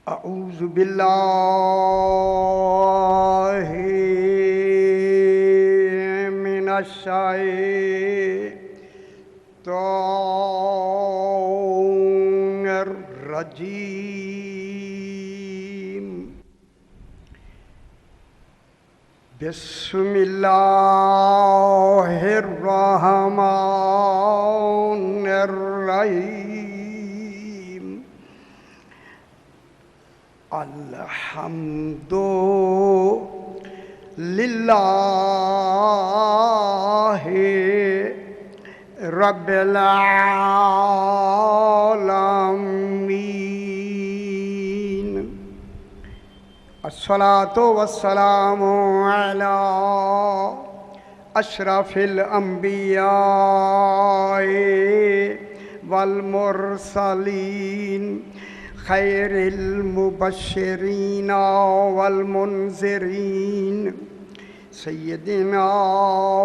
अऊज़ु बिल्लाहि मिनश्शैतानिर रजीम। बिस्मिल्लाहिर्रहमानिर्रहीम। अल्हम्दुलिल्लाहि रब्बिल आलमीन। अस्सलातु वस्सलामु अला अशरफिल अंबियाए वल मुरसलीन खैरिल मुबश्शिरीन वल मुनज़िरीन सय्यदिना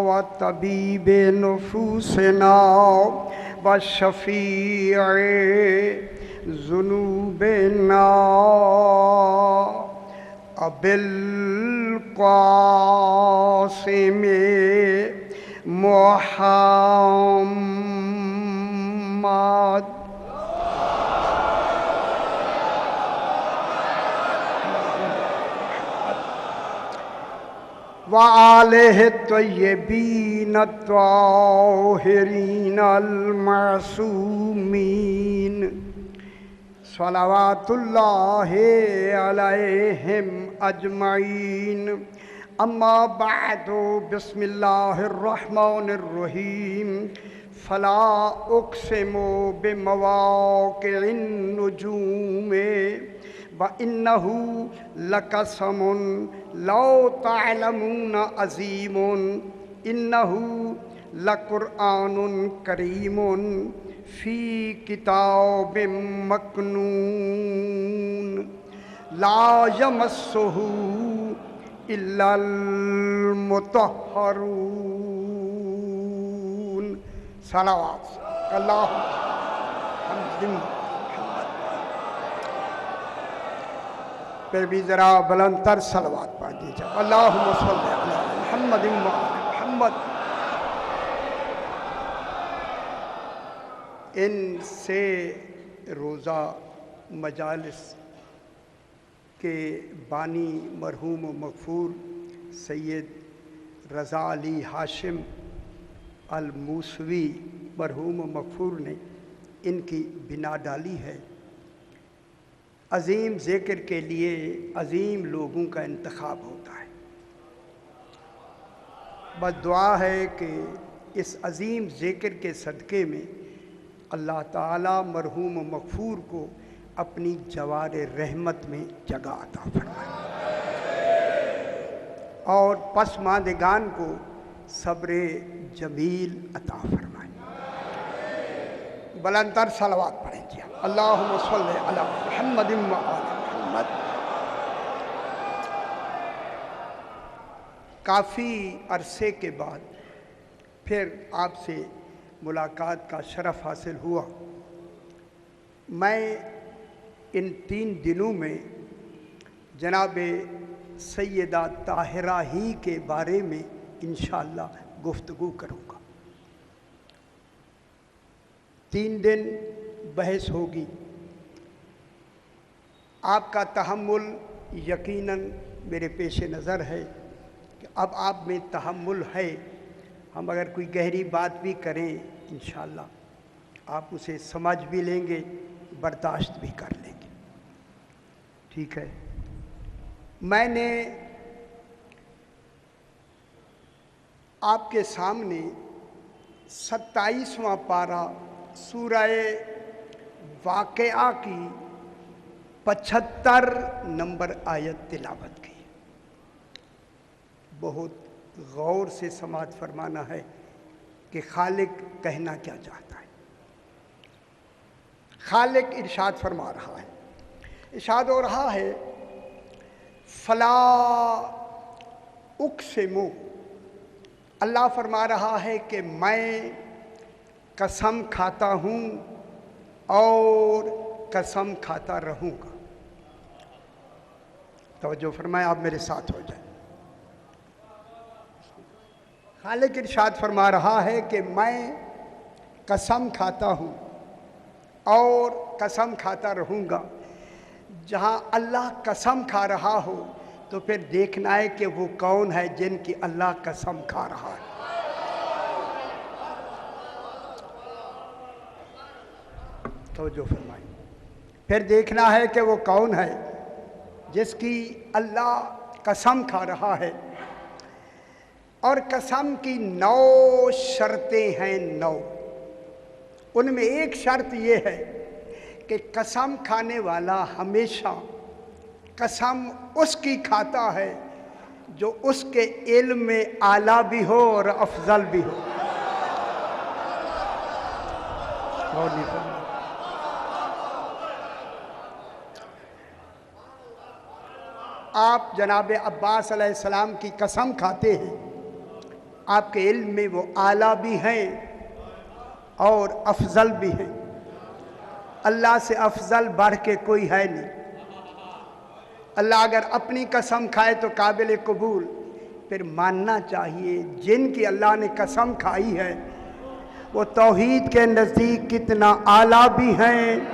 व तबीबे नुफूसिना व शफ़ीए ज़ुनूबिना अबिल क़ासिम मुहम्मद व आलिहि त्वय्यबीन त्वाहिरीन अल मासूमीन सलावातुल्लाहि अलैहिम अजमईन। अम्मा बअदु बिस्मिल्लाहिर्रहमानिर्रहीम। फला उक़्सिमु बिमवाक़िइन नुजूम व इन्नहु लक़समुन लौ तअलमून अज़ीमुन इन्नहु लक़ुरआनुन करीमुन फ़ी किताबिम मकनून ला यमस्सुहु इल्लल मुतहहरून। सलावत अल्लाहुम्मा पे भी ज़रा बुलंदतर सलवात पढ़ दीजिए। अल्लाहुम्मा सल्लि अला मुहम्मदिन व आलि मुहम्मद। इनसे रोज़ा मजालिस के बानी मरहूम मग़फ़ूर सैयद रज़ा अली हाशिम अल मूसवी मरहूम मग़फ़ूर ने इनकी बिना डाली है। अज़ीम ज़िक्र के लिए अज़ीम लोगों का इंतखाब होता है। बस दुआ है कि इस अज़ीम ज़िक्र के सदक़े में अल्लाह ताला मरहूम मग़फ़ूर को अपनी जवार रहमत में जगह अता फरमाए और पसमानदगान को सब्र जमील अता फरमाए। बुलंदतर सलवात पढ़ेंगे। अल्लाहुम्मा सल्लि अला मुहम्मदिन व आलि मुहम्मद। काफ़ी अरसे के बाद फिर आपसे मुलाकात का शरफ़ हासिल हुआ। मैं इन 3 दिनों में जनाब सैयदा ताहिरा ही के बारे में इंशाअल्लाह गुफ्तगू करूँगा। 3 दिन बहस होगी। आपका तहम्मुल यकीनन मेरे पेश नज़र है कि अब आप में तहम्मुल है। हम अगर कोई गहरी बात भी करें इंशाअल्लाह आप उसे समझ भी लेंगे, बर्दाश्त भी कर लेंगे। ठीक है। मैंने आपके सामने 27वां पारा सूरह वाक़िआ की 75 नंबर आयत तिलावत की। बहुत गौर से समाअत फरमाना है कि खालिक कहना क्या चाहता है। खालिक इरशाद फरमा रहा है, इरशाद हो रहा है फला उक़्सिमु। अल्लाह फरमा रहा है कि मैं कसम खाता हूँ और कसम खाता रहूँगा। तवज्जो फरमाएं, आप मेरे साथ हो जाए। खालिक इरशाद फरमा रहा है कि मैं कसम खाता हूँ और कसम खाता रहूँगा। जहाँ अल्लाह कसम खा रहा हो तो फिर देखना है कि वो कौन है जिनकी अल्लाह कसम खा रहा है। तो जो फरमाए, फिर देखना है कि वो कौन है जिसकी अल्लाह कसम खा रहा है। और कसम की 9 शर्तें हैं, 9। उनमें एक शर्त ये है कि कसम खाने वाला हमेशा कसम उसकी खाता है जो उसके इल्म में आला भी हो और अफजल भी हो। आप जनाब अब्बास अलैहिस्सलाम की कसम खाते हैं, आपके इल्म में वो आला भी हैं और अफजल भी हैं। अल्लाह से अफजल बढ़ के कोई है नहीं। अल्लाह अगर अपनी कसम खाए तो काबिल कबूल, फिर मानना चाहिए जिनकी अल्लाह ने कसम खाई है वो तौहीद के नज़दीक कितना आला भी हैं।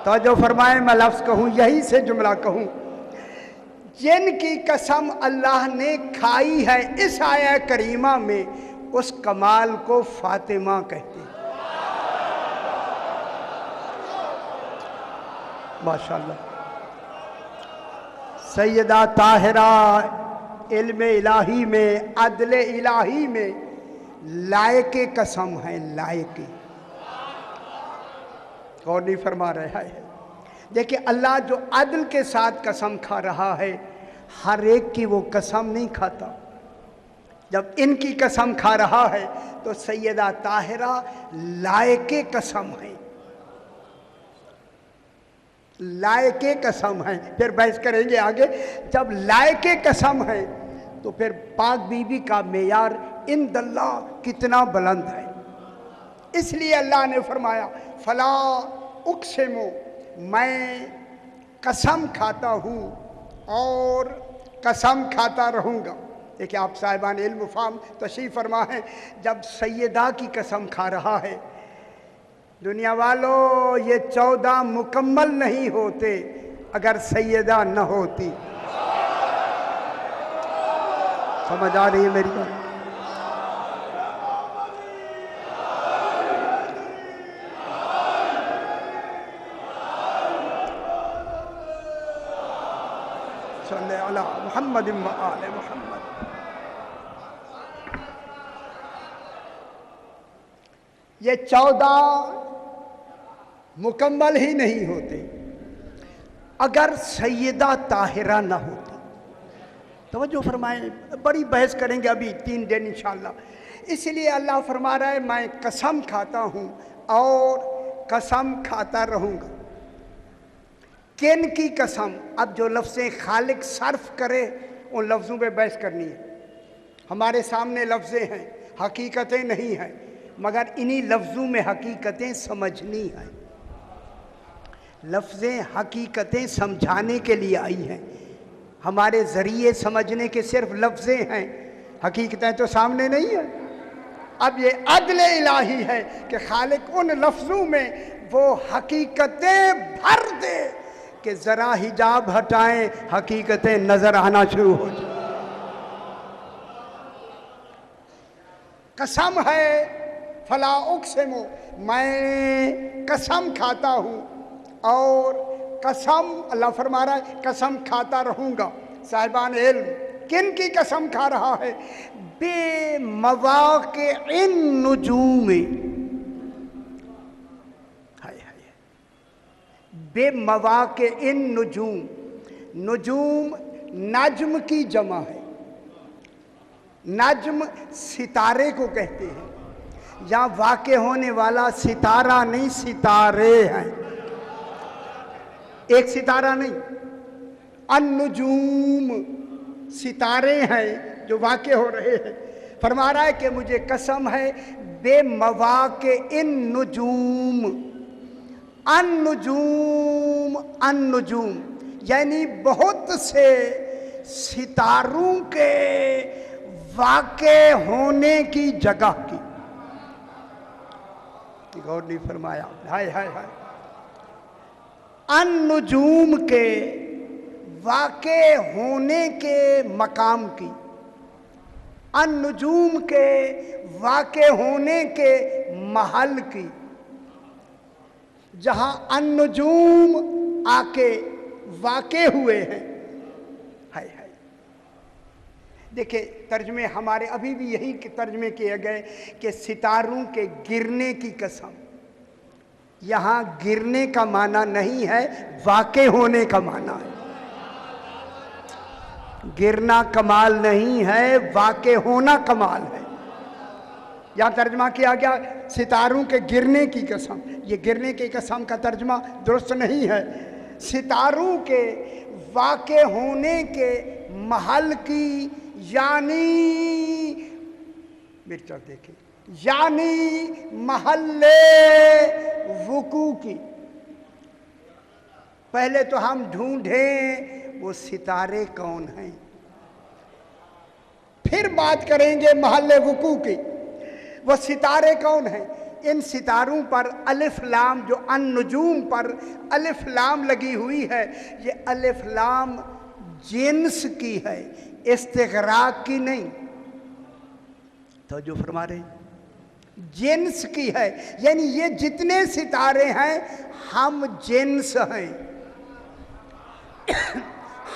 तो जो फरमाए, मैं लफ्ज़ कहूँ, यही से जुमला कहूँ, जिनकी कसम अल्लाह ने खाई है इस आया करीमा में, उस कमाल को फातिमा कहते हैं। माशाअल्लाह। सैयदा ताहिरा इल्म इलाही में, अदल इलाही में लायके कसम है, लायके। और नहीं फरमा रहा है। देखिए, अल्लाह जो अदल के साथ कसम खा रहा है, हर एक की वो कसम नहीं खाता। जब इनकी कसम खा रहा है तो सैयदा ताहिरा लायके कसम है, लायके कसम है। फिर बहस करेंगे आगे। जब लायके कसम है तो फिर पाक बीबी का मेयार इंदल्लाह कितना बुलंद है। इसलिए अल्लाह ने फरमाया, फला उक़सिमु, मैं कसम खाता हूँ और कसम खाता रहूँगा। देखिए, आप साहिबान इल्म फाम तशरीफ़ फरमा है, जब सैयदा की कसम खा रहा है, दुनिया वालों ये 14 मुकम्मल नहीं होते अगर सैयदा न होती। समझ आ रही है मेरी बात? सल्लल्लाहु अलैहि मुहम्मद व आले मुहम्मद। ये 14 मुकम्मल ही नहीं होते अगर सैयदा ताहिरा ना होती। तवज्जो फरमाएं, बड़ी बहस करेंगे अभी 3 दिन इंशाअल्लाह। इसलिए अल्लाह फरमा रहा है, मैं कसम खाता हूँ और कसम खाता रहूँगा। किन की कसम? अब जो लफ्ज़ें खालिक सर्फ करे उन लफ्ज़ों पे बहस करनी है। हमारे सामने लफ्ज़ें हैं, हकीकतें नहीं हैं, मगर इन्हीं लफ्ज़ों में हकीकतें समझनी है। लफ्ज़ें हकीकतें समझाने के लिए आई हैं, हमारे ज़रिए समझने के सिर्फ लफ्ज़ें हैं, हकीकतें तो सामने नहीं है। अब ये अदल इलाही है कि खालिक उन लफ्ज़ों में वो हकीकतें भर दे कि ज़रा हिजाब हटाएं, हकीकतें नज़र आना शुरू हो जाए। कसम है, फला उक़सिमु, मैं कसम खाता हूँ और कसम, अल्लाह फरमा रहा है, कसम खाता रहूँगा। साहिबान इल्म किन की कसम खा रहा है? बेमवाक़िइन नुजूम, बेमवाक़िइन नुजूम। नुजूम नज्म की जमा है। नज्म सितारे को कहते हैं। जहाँ वाक़े होने वाला सितारा नहीं, सितारे हैं, एक सितारा नहीं। अन्नुजूम सितारे हैं जो वाक़े हो रहे हैं। फरमा रहा है कि मुझे कसम है बेमवाक़िइन नुजूम। अन्नुजूम, अन्नुजूम यानी बहुत से सितारों के वाक़े होने की जगह की। गौर नहीं फरमाया? हाय हाय हाय। अन-नुजूम के वाक़े होने के मकाम की, अन-नुजूम के वाक़े होने के महल की, जहां अन-नुजूम आके वाक़े हुए हैं। हाय हाय। देखिए तर्जमे हमारे अभी भी यही के तर्जमे किए गए कि सितारों के गिरने की कसम। यहाँ गिरने का माना नहीं है, वाक़े होने का माना है। गिरना कमाल नहीं है, वाक़े होना कमाल है। यहाँ तर्जमा किया गया सितारों के गिरने की कसम। ये गिरने की कसम का तर्जमा दुरुस्त नहीं है। सितारों के वाक़े होने के महल की, यानी मेरी तरफ देखिए, यानी महल्ले वुकू की। पहले तो हम ढूंढें वो सितारे कौन हैं, फिर बात करेंगे महल्ले वुकू की, वो सितारे कौन हैं। इन सितारों पर अलिफ लाम, जो अन-नुजूम पर अलिफ लाम लगी हुई है, ये अलिफ लाम जिन्स की है, इस्तिग़राक़ की नहीं। तो जो फरमा रहे जिन्स की है, यानी ये जितने सितारे हैं हम जिन्स हैं,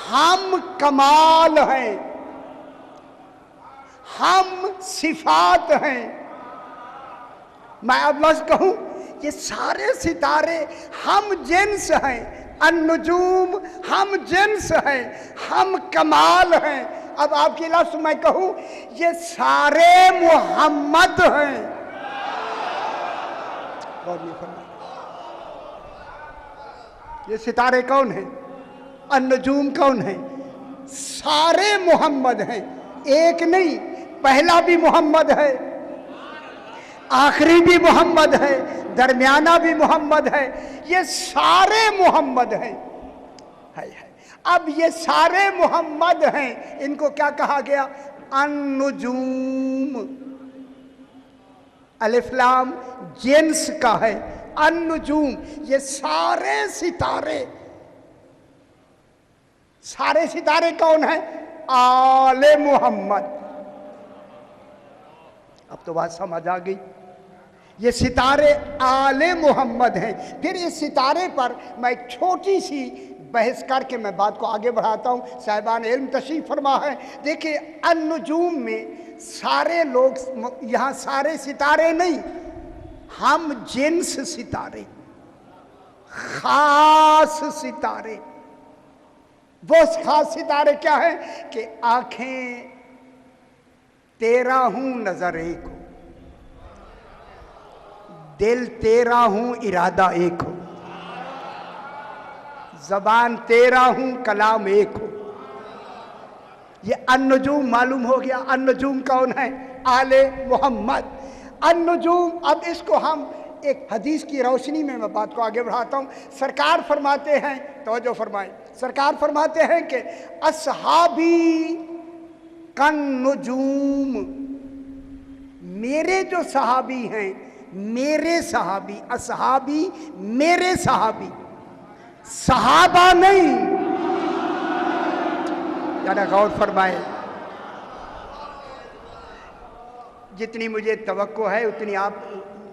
हम कमाल हैं, हम सिफात हैं। मैं अब लफ्ज़ कहूं, ये सारे सितारे हम जिन्स हैं, अन-नुजूम हम जिन्स हैं, हम कमाल हैं। अब आपकी लफ्ज़ मैं कहूं, ये सारे मोहम्मद हैं। ये सितारे कौन हैं? अन-नुजूम कौन है? सारे मोहम्मद हैं, एक नहीं। पहला भी मोहम्मद है, आखिरी भी मोहम्मद है, दरमियाना भी मोहम्मद है, ये सारे मोहम्मद हैं। है। अब ये सारे मोहम्मद हैं, इनको क्या कहा गया? अन-नुजूम। अलिफ लाम जिन्स का है, अन-नुजूम ये सारे सितारे। सारे सितारे कौन है? आले मोहम्मद। अब तो बात समझ आ गई। ये सितारे आले मोहम्मद हैं। फिर इस सितारे पर मैं एक छोटी सी बहस करके मैं बात को आगे बढ़ाता हूँ। साहिबान इल्म तशरीफ फरमा है। देखिए अन-नुजूम में सारे लोग, यहाँ सारे सितारे नहीं, हम जिन्स सितारे, खास सितारे। वो खास सितारे क्या है कि आंखें तेरा हूं नजर एक हो, दिल तेरा हूं इरादा एक हो, जबान तेरा हूं कलाम एक हो। ये अन-नुजूम मालूम हो गया। अन-नुजूम कौन है? आले मोहम्मद। अन-नुजूम, अब इसको हम एक हदीस की रोशनी में मैं बात को आगे बढ़ाता हूँ। सरकार फरमाते हैं, तवज्जो फरमाएं, सरकार फरमाते हैं कि अस्हाबी कन-नुजूम, मेरे जो सहाबी हैं, मेरे सहाबी, अस्हाबी मेरे सहाबी, सहाबा नहीं। ज़रा गौर फरमाए। जितनी मुझे तवक्को है उतनी आप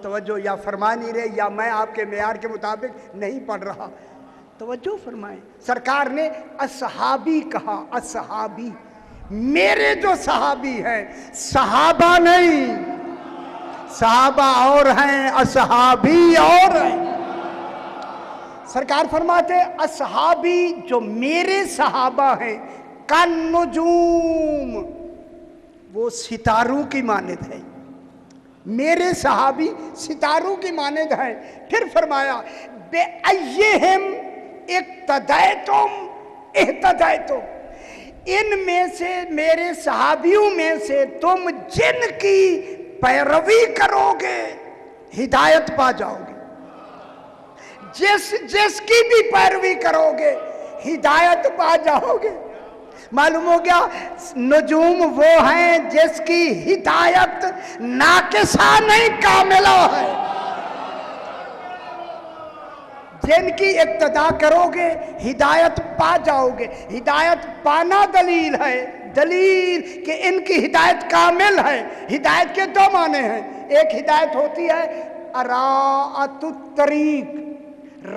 तवज्जो या फरमा नहीं रहे, या मैं आपके मेयार के मुताबिक नहीं पढ़ रहा। तवज्जो फरमाए। सरकार ने अस्हाबी कहा, अस्हाबी मेरे जो सहाबी हैं, सहाबा नहीं। सहाबा और हैं, अस्हाबी और हैं। सरकार फरमाते अस्हाबी जो मेरे सहाबा हैं, कन-नुजूम वो सितारों की मानद है। मेरे सहाबी सितारों की मानद है। फिर फरमाया बेअय्यिहिम इक्तदैतुम इह्तदैतुम, इनमें से मेरे सहाबियों में से तुम जिनकी पैरवी करोगे हिदायत पा जाओगे। जिसकी भी पैरवी करोगे हिदायत पा जाओगे। मालूम हो गया, नजूम वो हैं जिसकी हिदायत नाकिसा नहीं कामिला है। जिनकी इक्तदा करोगे हिदायत पा जाओगे। हिदायत पाना दलील है, दलील कि इनकी हिदायत कामिल है। हिदायत के दो माने हैं। एक हिदायत होती है अराअतुत तरीक,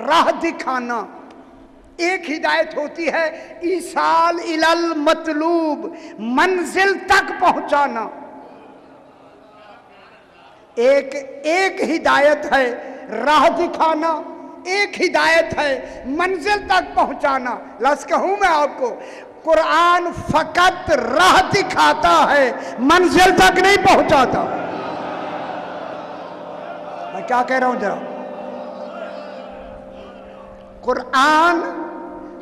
राह दिखाना। एक हिदायत होती है ईसाल इलल मतलूब, मंजिल तक पहुंचाना। एक हिदायत है राह दिखाना, एक हिदायत है मंजिल तक पहुंचाना। लफ्ज़ कहूं मैं आपको, कुरान फकत राह दिखाता है, मंजिल तक नहीं पहुंचाता। मैं क्या कह रहा हूं जरा, कुरान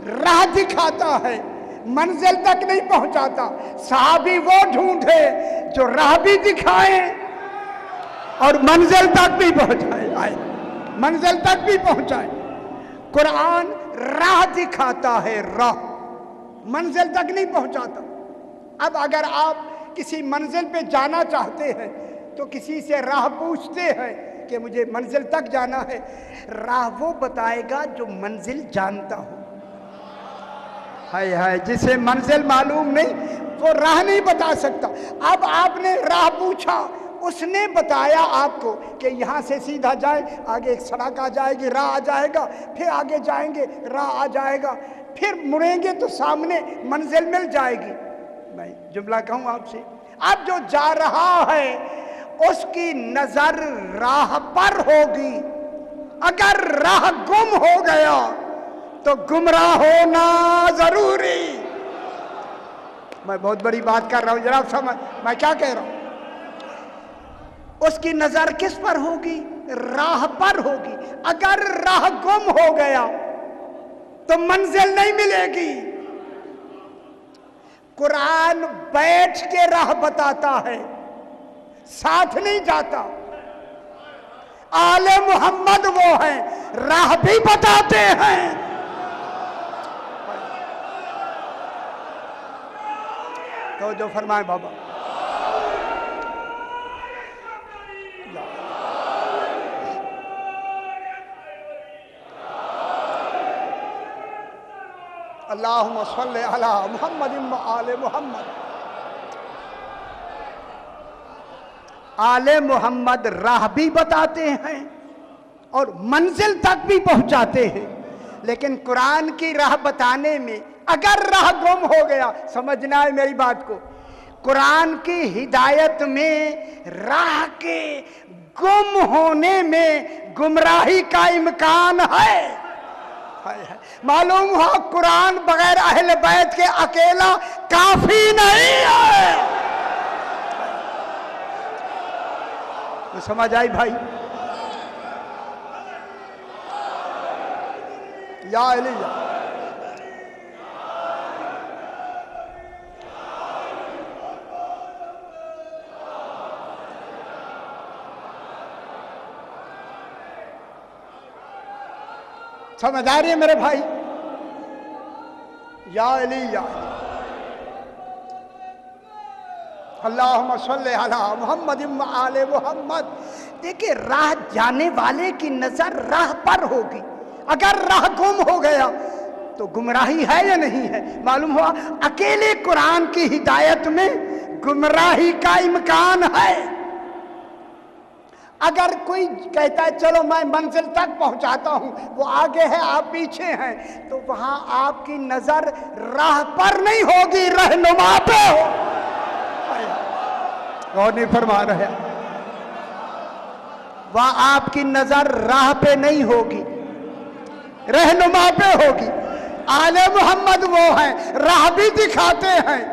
राह दिखाता है, मंजिल तक नहीं पहुंचाता। सहाबी वो ढूंढे जो राह भी दिखाए और मंजिल तक भी पहुंचाए, मंजिल तक भी पहुंचाए। कुरान राह दिखाता है, राह, मंजिल तक नहीं पहुंचाता। अब अगर आप किसी मंजिल पे जाना चाहते हैं तो किसी से राह पूछते हैं कि मुझे मंजिल तक जाना है, राह वो बताएगा जो मंजिल जानता हो। हाय हाय, जिसे मंजिल मालूम नहीं वो राह नहीं बता सकता। अब आपने राह पूछा, उसने बताया आपको कि यहाँ से सीधा जाए, आगे एक सड़क आ जाएगी, राह आ जाएगा, फिर आगे जाएंगे राह आ जाएगा, फिर मुड़ेंगे तो सामने मंजिल मिल जाएगी। मैं जुमला कहूँ आपसे, अब जो जा रहा है उसकी नजर राह पर होगी। अगर राह गुम हो गया तो गुमराह होना जरूरी। मैं बहुत बड़ी बात कर रहा हूं, जरा समझ मैं क्या कह रहा हूं। उसकी नजर किस पर होगी? राह पर होगी। अगर राह गुम हो गया तो मंजिल नहीं मिलेगी। कुरान बैठ के राह बताता है, साथ नहीं जाता। आले मोहम्मद वो हैं, राह भी बताते हैं। तो जो फरमाए बाबा, अल्लाहुम्मा सल्ली अला मुहम्मद व आले मुहम्मद। आले मोहम्मद राह भी बताते हैं और मंजिल तक भी पहुंचाते हैं। लेकिन कुरान की राह बताने में अगर राह गुम हो गया, समझना है मेरी बात को, कुरान की हिदायत में राह के गुम होने में गुमराही का इम्कान है। मालूम हुआ कुरान बगैर अहले बैत के अकेला काफी नहीं है। तो समझ आई भाई? या अली या समझ आ रही है मेरे भाई? या अली या अल्लाहुम्मा सल्ली अला मुहम्मद व आले मुहम्मद। देखिए, राह जाने वाले की नजर राह पर होगी। अगर राह गुम हो गया तो गुमराही है या नहीं है? मालूम हुआ अकेले कुरान की हिदायत में गुमराही का इम्कान है। अगर कोई कहता है चलो मैं मंजिल तक पहुंचाता हूं, वो आगे है आप पीछे हैं, तो वहां आपकी नजर राह पर नहीं होगी, रहनुमा पे हो। और नहीं फरमा रहे, वह आपकी नजर राह पे नहीं होगी, रहनुमा पे होगी। आले मोहम्मद वो हैं, राह भी दिखाते हैं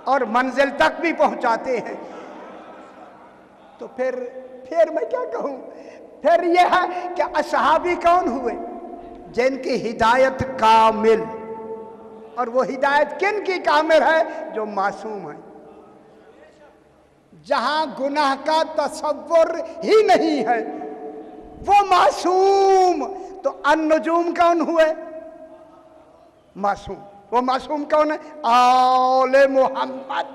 और मंजिल तक भी पहुंचाते हैं। तो फिर मैं क्या कहूं? फिर यह है कि असहाबी कौन हुए? जिनकी हिदायत कामिल, और वो हिदायत किन की कामिल है? जो मासूम है, जहां गुनाह का तसव्वुर ही नहीं है, वो मासूम। तो अन्नुजूम कौन हुए? मासूम। वो मासूम कौन है? आले मोहम्मद।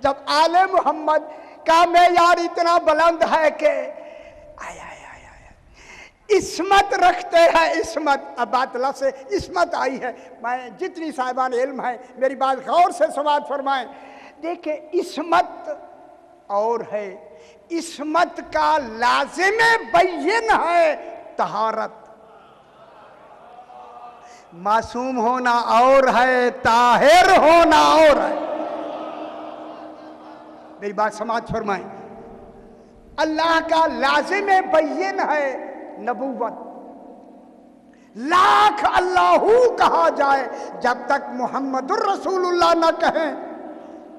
जब आले मोहम्मद का मेयार इतना बुलंद है कि आय आय आय आय इस्मत रखते हैं, इस्मत। अब बात लफ्ज़ से इस्मत आई है। मैं जितनी साहिबान इल्म है मेरी बात गौर से समाअत फरमाएं। देखिए इस्मत और है, इस्मत का लाज़िम बैन है तहारत। मासूम होना और है, ताहिर होना और है। मेरी बात समाअत फरमाएं। अल्लाह का लाज़िम बैन है नबूवत। लाख अल्लाहू कहा जाए, जब तक मुहम्मदुर रसूलुल्लाह न कहें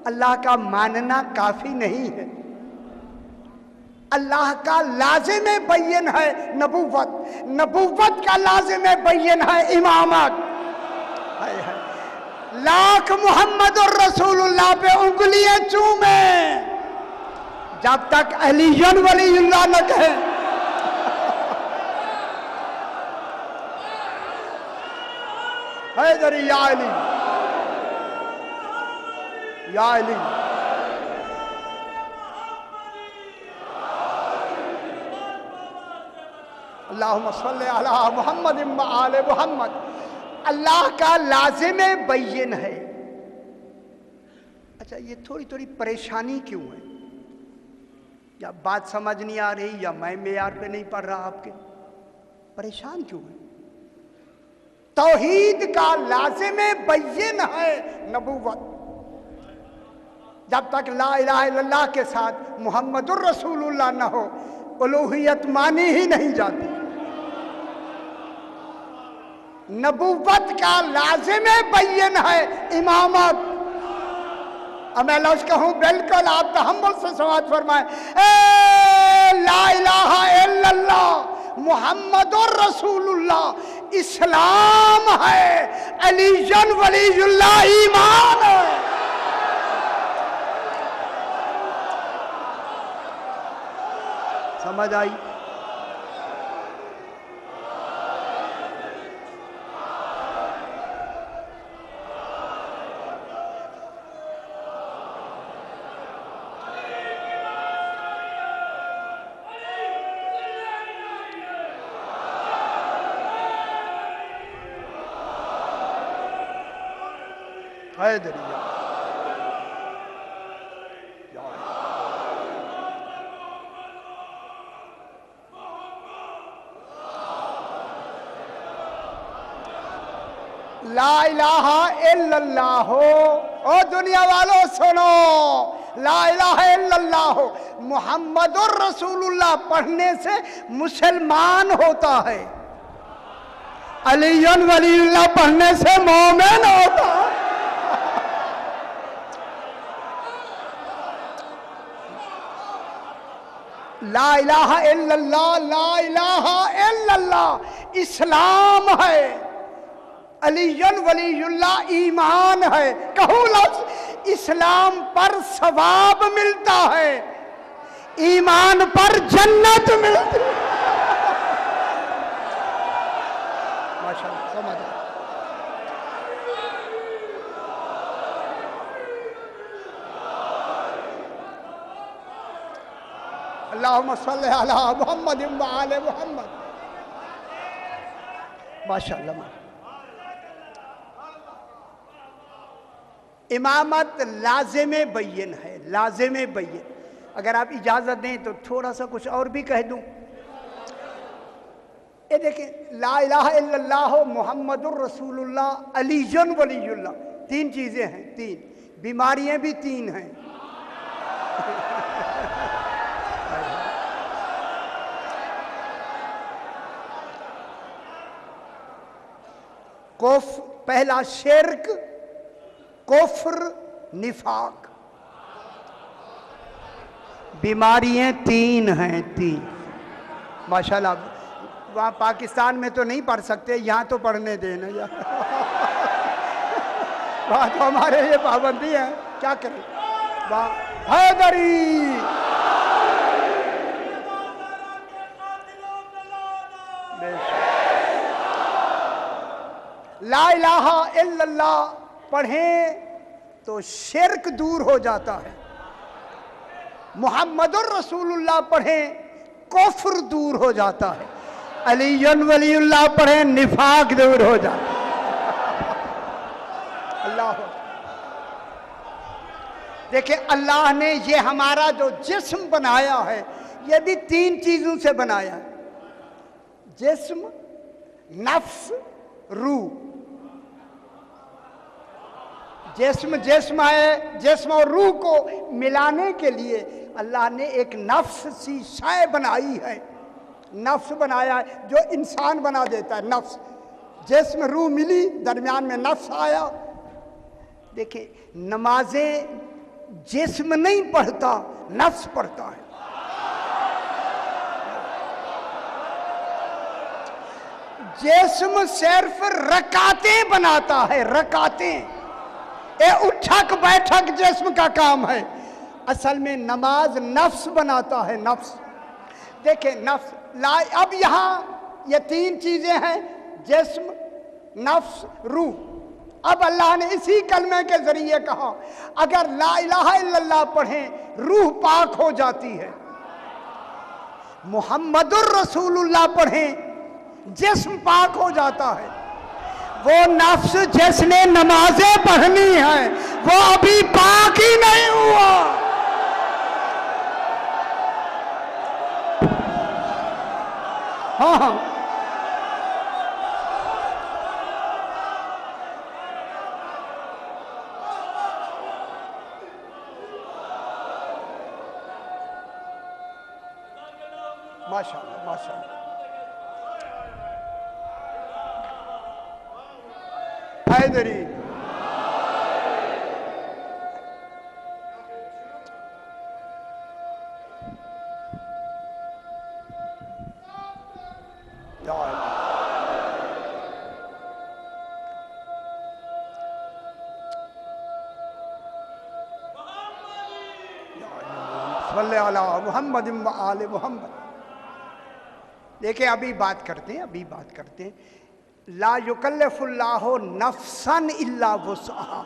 अल्लाह का मानना काफी नहीं है। अल्लाह का लाज़िम बैन है नबूवत, नबूवत का लाज़िम बैन है इमामत। लाख मुहम्मदुर रसूलुल्लाह पे उंगलियां चूमे, जब तक अलीयुन वलीयुल्लाह न कहे। हैदरी या अली, या अली। अल्लाहुम्मा सल्ली अला मुहम्मद व आले मुहम्मद। अल्लाह का लाज़िम बैन है। अच्छा, ये थोड़ी थोड़ी परेशानी क्यों है? या बात समझ नहीं आ रही, या मैं मेयार पे नहीं पढ़ रहा आपके? परेशान क्यों है? तौहीद का लाज़िम बैन है नबूवत। जब तक ला इलाहा इल्लल्लाह के साथ मुहम्मदुर रसूलुल्लाह न हो, उलूहियत मानी ही नहीं जाती। नबूवत का लाज़िम बैन है इमामत। अब मैं लफ्ज़ कहूँ बिल्कुल आप तहम्मुल से समाअत फरमाएं। ला इलाहा इल्लल्लाह मुहम्मदुर रसूलुल्लाह इस्लाम है, अलीयुन वलीयुल्लाह ईमान है। समझ आई? हैदरी ला इलाहा इल्लल्लाह। ओ दुनिया वालों सुनो, ला इलाहा इल्लल्लाह मुहम्मदुर रसूलुल्लाह पढ़ने से मुसलमान होता है, अलीयुन वलीयुल्लाह पढ़ने से मोमिन होता है। ला इलाहा इल्लल्लाह, ला इलाहा इल्लल्लाह इस्लाम है, अलीयुन वलीयुल्लाह ईमान है। कहो लफ्ज़ इस्लाम पर सवाब मिलता है, ईमान पर जन्नत मिलती है। माशाअल्लाह, समझ आया। अल्लाहुम्मा सल्ली अला मुहम्मद व आले मुहम्मद। माशाअल्लाह। इमामत लाज़िम बैन है, लाज़िम बैन। अगर आप इजाज़त दें तो थोड़ा सा कुछ और भी कह दूं। ये देखें, ला इलाहा इल्लल्लाह मुहम्मदुर रसूलुल्लाह अलीयुन वलीयुल्लाह, तीन चीज़ें हैं, तीन बीमारियां भी तीन हैं। कोफ पहला शिर्क, कुफ्र, निफाक, बीमारियां तीन हैं, तीन। माशाल्लाह, वहाँ पाकिस्तान में तो नहीं पढ़ सकते, यहाँ तो पढ़ने देना यार। वहाँ तो हमारे ये पाबंदी है, क्या करें। वाह हैदरी, ला इलाहा इल्लल्लाह पढ़ें तो शिर्क दूर हो जाता है, मुहम्मदुर रसूलुल्लाह पढ़ें कुफ्र दूर हो जाता है, अलीयुन वलीउल्लाह पढ़ें निफाक दूर हो जाता है। अल्लाह, देखिए अल्लाह ने ये हमारा जो जिस्म बनाया है ये भी 3 चीजों से बनाया है, जिस्म, नफ्स, रूह। जिस्म है, जिस्म और रूह को मिलाने के लिए अल्लाह ने एक नफ्स सी शय बनाई है, नफ्स बनाया है जो इंसान बना देता है। नफ्स, जिस्म रूह मिली, दरमियान में नफ्स आया। देखिए नमाजें जिस्म नहीं पढ़ता, नफ्स पढ़ता है। जिस्म सिर्फ रकातें बनाता है, रकातें, ये उठक बैठक जिस्म का काम है। असल में नमाज नफ्स बनाता है, नफ्स। देखिए नफ्स अब यहाँ ये 3 चीजें हैं, जिस्म, नफ्स, रूह। अब अल्लाह ने इसी कलमे के जरिए कहा अगर ला इलाहा इल्लल्लाह पढ़ें रूह पाक हो जाती है, मुहम्मदुर रसूलुल्लाह पढ़ें जिस्म पाक हो जाता है। वो नफ्स जिसने नमाजें पढ़नी है वो अभी पाक ही नहीं हुआ। हाँ हाँ, माशाअल्लाह माशाअल्लाह। हैदरी मोहम्मद आले मोहम्मद। देखिए अभी बात करते हैं, ला युकल्लिफुल्लाहु नफ्सन इल्ला वुसअहा।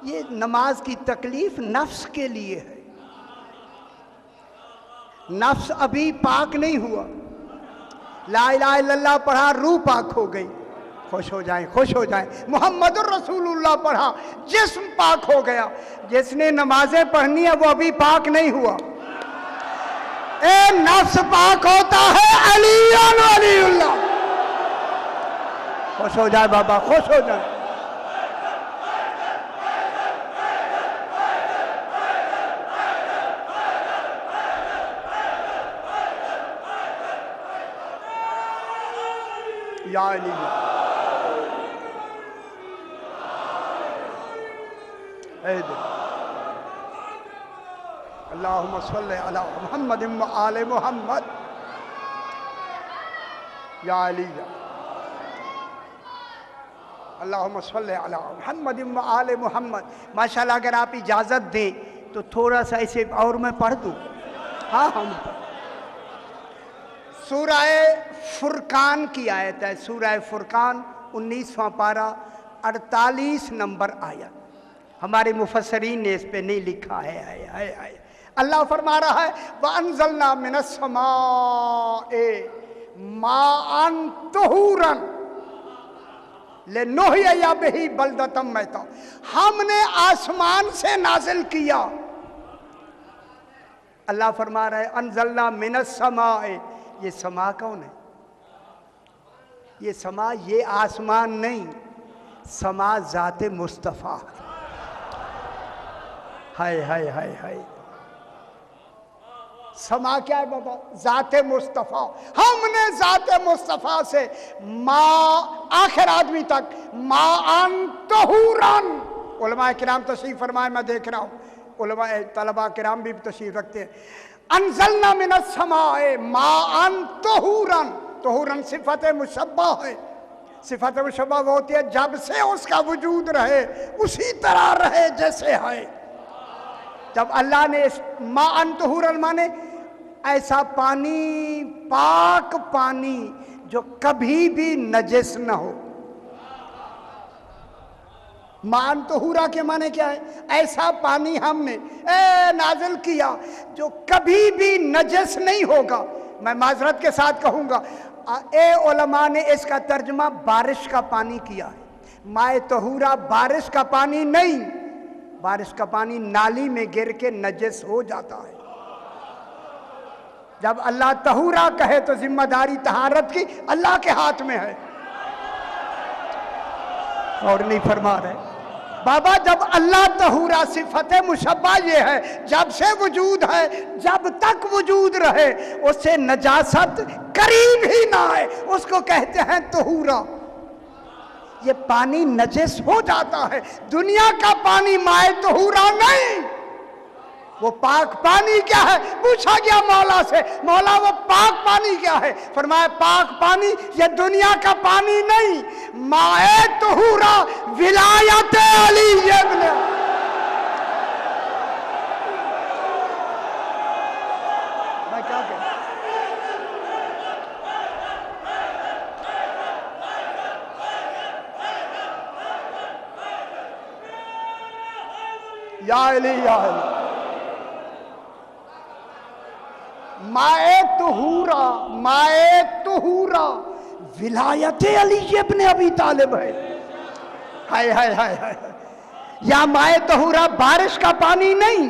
ये नमाज की तकलीफ नफ्स के लिए है, नफ्स अभी पाक नहीं हुआ। ला इलाहा इल्लल्लाह पढ़ा, रूह पाक हो गई, खुश हो जाएं, खुश हो जाएं। मुहम्मदुर रसूलुल्लाह पढ़ा, जिस्म पाक हो गया। जिसने नमाजें पढ़नी है वो अभी पाक नहीं हुआ। ए नफ्स पाक होता है, अलीयुन वलीउल्लाह। खुश हो जाए बाबा, खुश हो जाए। या अली अल्लाहुम्मा सल्ली अला मुहम्मद व आले मुहम्मद। या अली अल्लाहुम्मा सल्ली अला मुहम्मद व आले मुहम्मद। माशाल्लाह अगर आप इजाज़त दें तो थोड़ा सा ऐसे और मैं पढ़ दूँ। हाँ हम सूरह फुरकान की आयत है, सूरह फुरकान 19वां पारा 48 नंबर आयत। हमारे मुफस्सरीन ने इस पे नहीं लिखा है। अल्लाह फरमा रहा है व अंज़लना मिनस समाए माअन तहूरन लिनुहय्या बिही बलदतम मैता। हमने आसमान से नाजिल किया। अल्लाह फरमा रहा है अंज़लना मिनस समाए। ये समा कौन है? ये समा, ये आसमान नहीं, समा ज़ाते मुस्तफ़ा। हाय हाय हाय हाय, समा क्या है बाबा? ज़ाते मुस्तफ़ा। हमने ज़ाते मुस्तफ़ा से माँ आखिर आदमी तक माअन तहूरन। उलमा किराम तशरीफ़ फरमाए, मैं देख रहा हूँ उलमा तलबा किराम भी तशरीफ़ रखते हैं। अंज़लना मिनस समाए माअन तहूरन। तहूरन सिफ़त मुशब्बा है। सिफ़त मुशब्बा वो होती है जब से उसका वजूद रहे उसी तरह रहे जैसे है। जब अल्लाह ने माअन तहूरन माने ऐसा पानी, पाक पानी जो कभी भी नजस न हो। मान तहूरा के माने क्या है? ऐसा पानी हमने नाजिल किया जो कभी भी नजस नहीं होगा। मैं माजरत के साथ कहूँगा, उलमा ने इसका तर्जुमा बारिश का पानी किया है। माए तहूरा बारिश का पानी नहीं, बारिश का पानी नाली में गिर के नजस हो जाता है। जब अल्लाह तहूरा कहे तो जिम्मेदारी तहारत की अल्लाह के हाथ में है। और नहीं फरमा रहे बाबा, जब अल्लाह तहूरा सिफत मुशब्बा ये है, जब से वजूद है, जब तक वजूद रहे उससे नजासत करीब ही ना आए, उसको कहते हैं तहूरा। ये पानी नजस हो जाता है। दुनिया का पानी माए तहूरा नहीं, वो पाक पानी क्या है? पूछा गया मौला से, मौला वो पाक पानी क्या है? फरमाया पाक पानी ये दुनिया का पानी नहीं, माए तहूरा विलायत अली इब्न। मैं क्या कहूं? या अली या अली, माए तुहूरा, माए तुहूरा विलायत अली इब्न अबी तालिब है। हाय हाय हाय हाय। या माए तहूरा बारिश का पानी नहीं,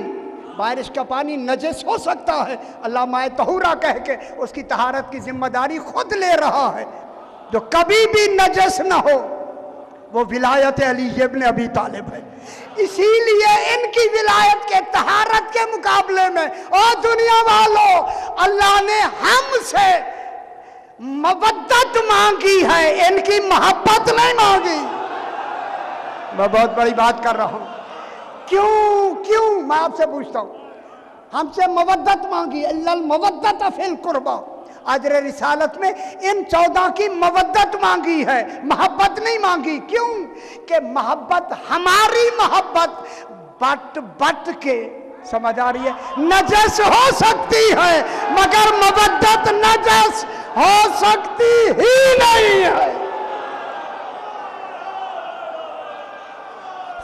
बारिश का पानी नजस हो सकता है, अल्लाह माए तहूरा कह के उसकी तहारत की जिम्मेदारी खुद ले रहा है। जो कभी भी नजस ना हो वो विलायत अली इब्न अबी तालिब है। इसीलिए इनकी विलायत के तहारत के मुकाबले में और दुनिया वालों, अल्लाह ने हमसे मवद्दत मांगी है, इनकी मोहब्बत नहीं मांगी। मैं बहुत बड़ी बात कर रहा हूं। क्यों क्यों मैं आपसे पूछता हूं, हमसे मवद्दत मांगी, अल्लाह मवद्दत फिल कुर्बा। अजर रिसालत में इन 14 की मवद्दत मांगी है, मोहब्बत नहीं मांगी। क्यों? कि मोहब्बत, हमारी मोहब्बत बट बट के, समझ आ रही है, नजस हो सकती है, मगर मवद्दत नजस हो सकती ही नहीं है।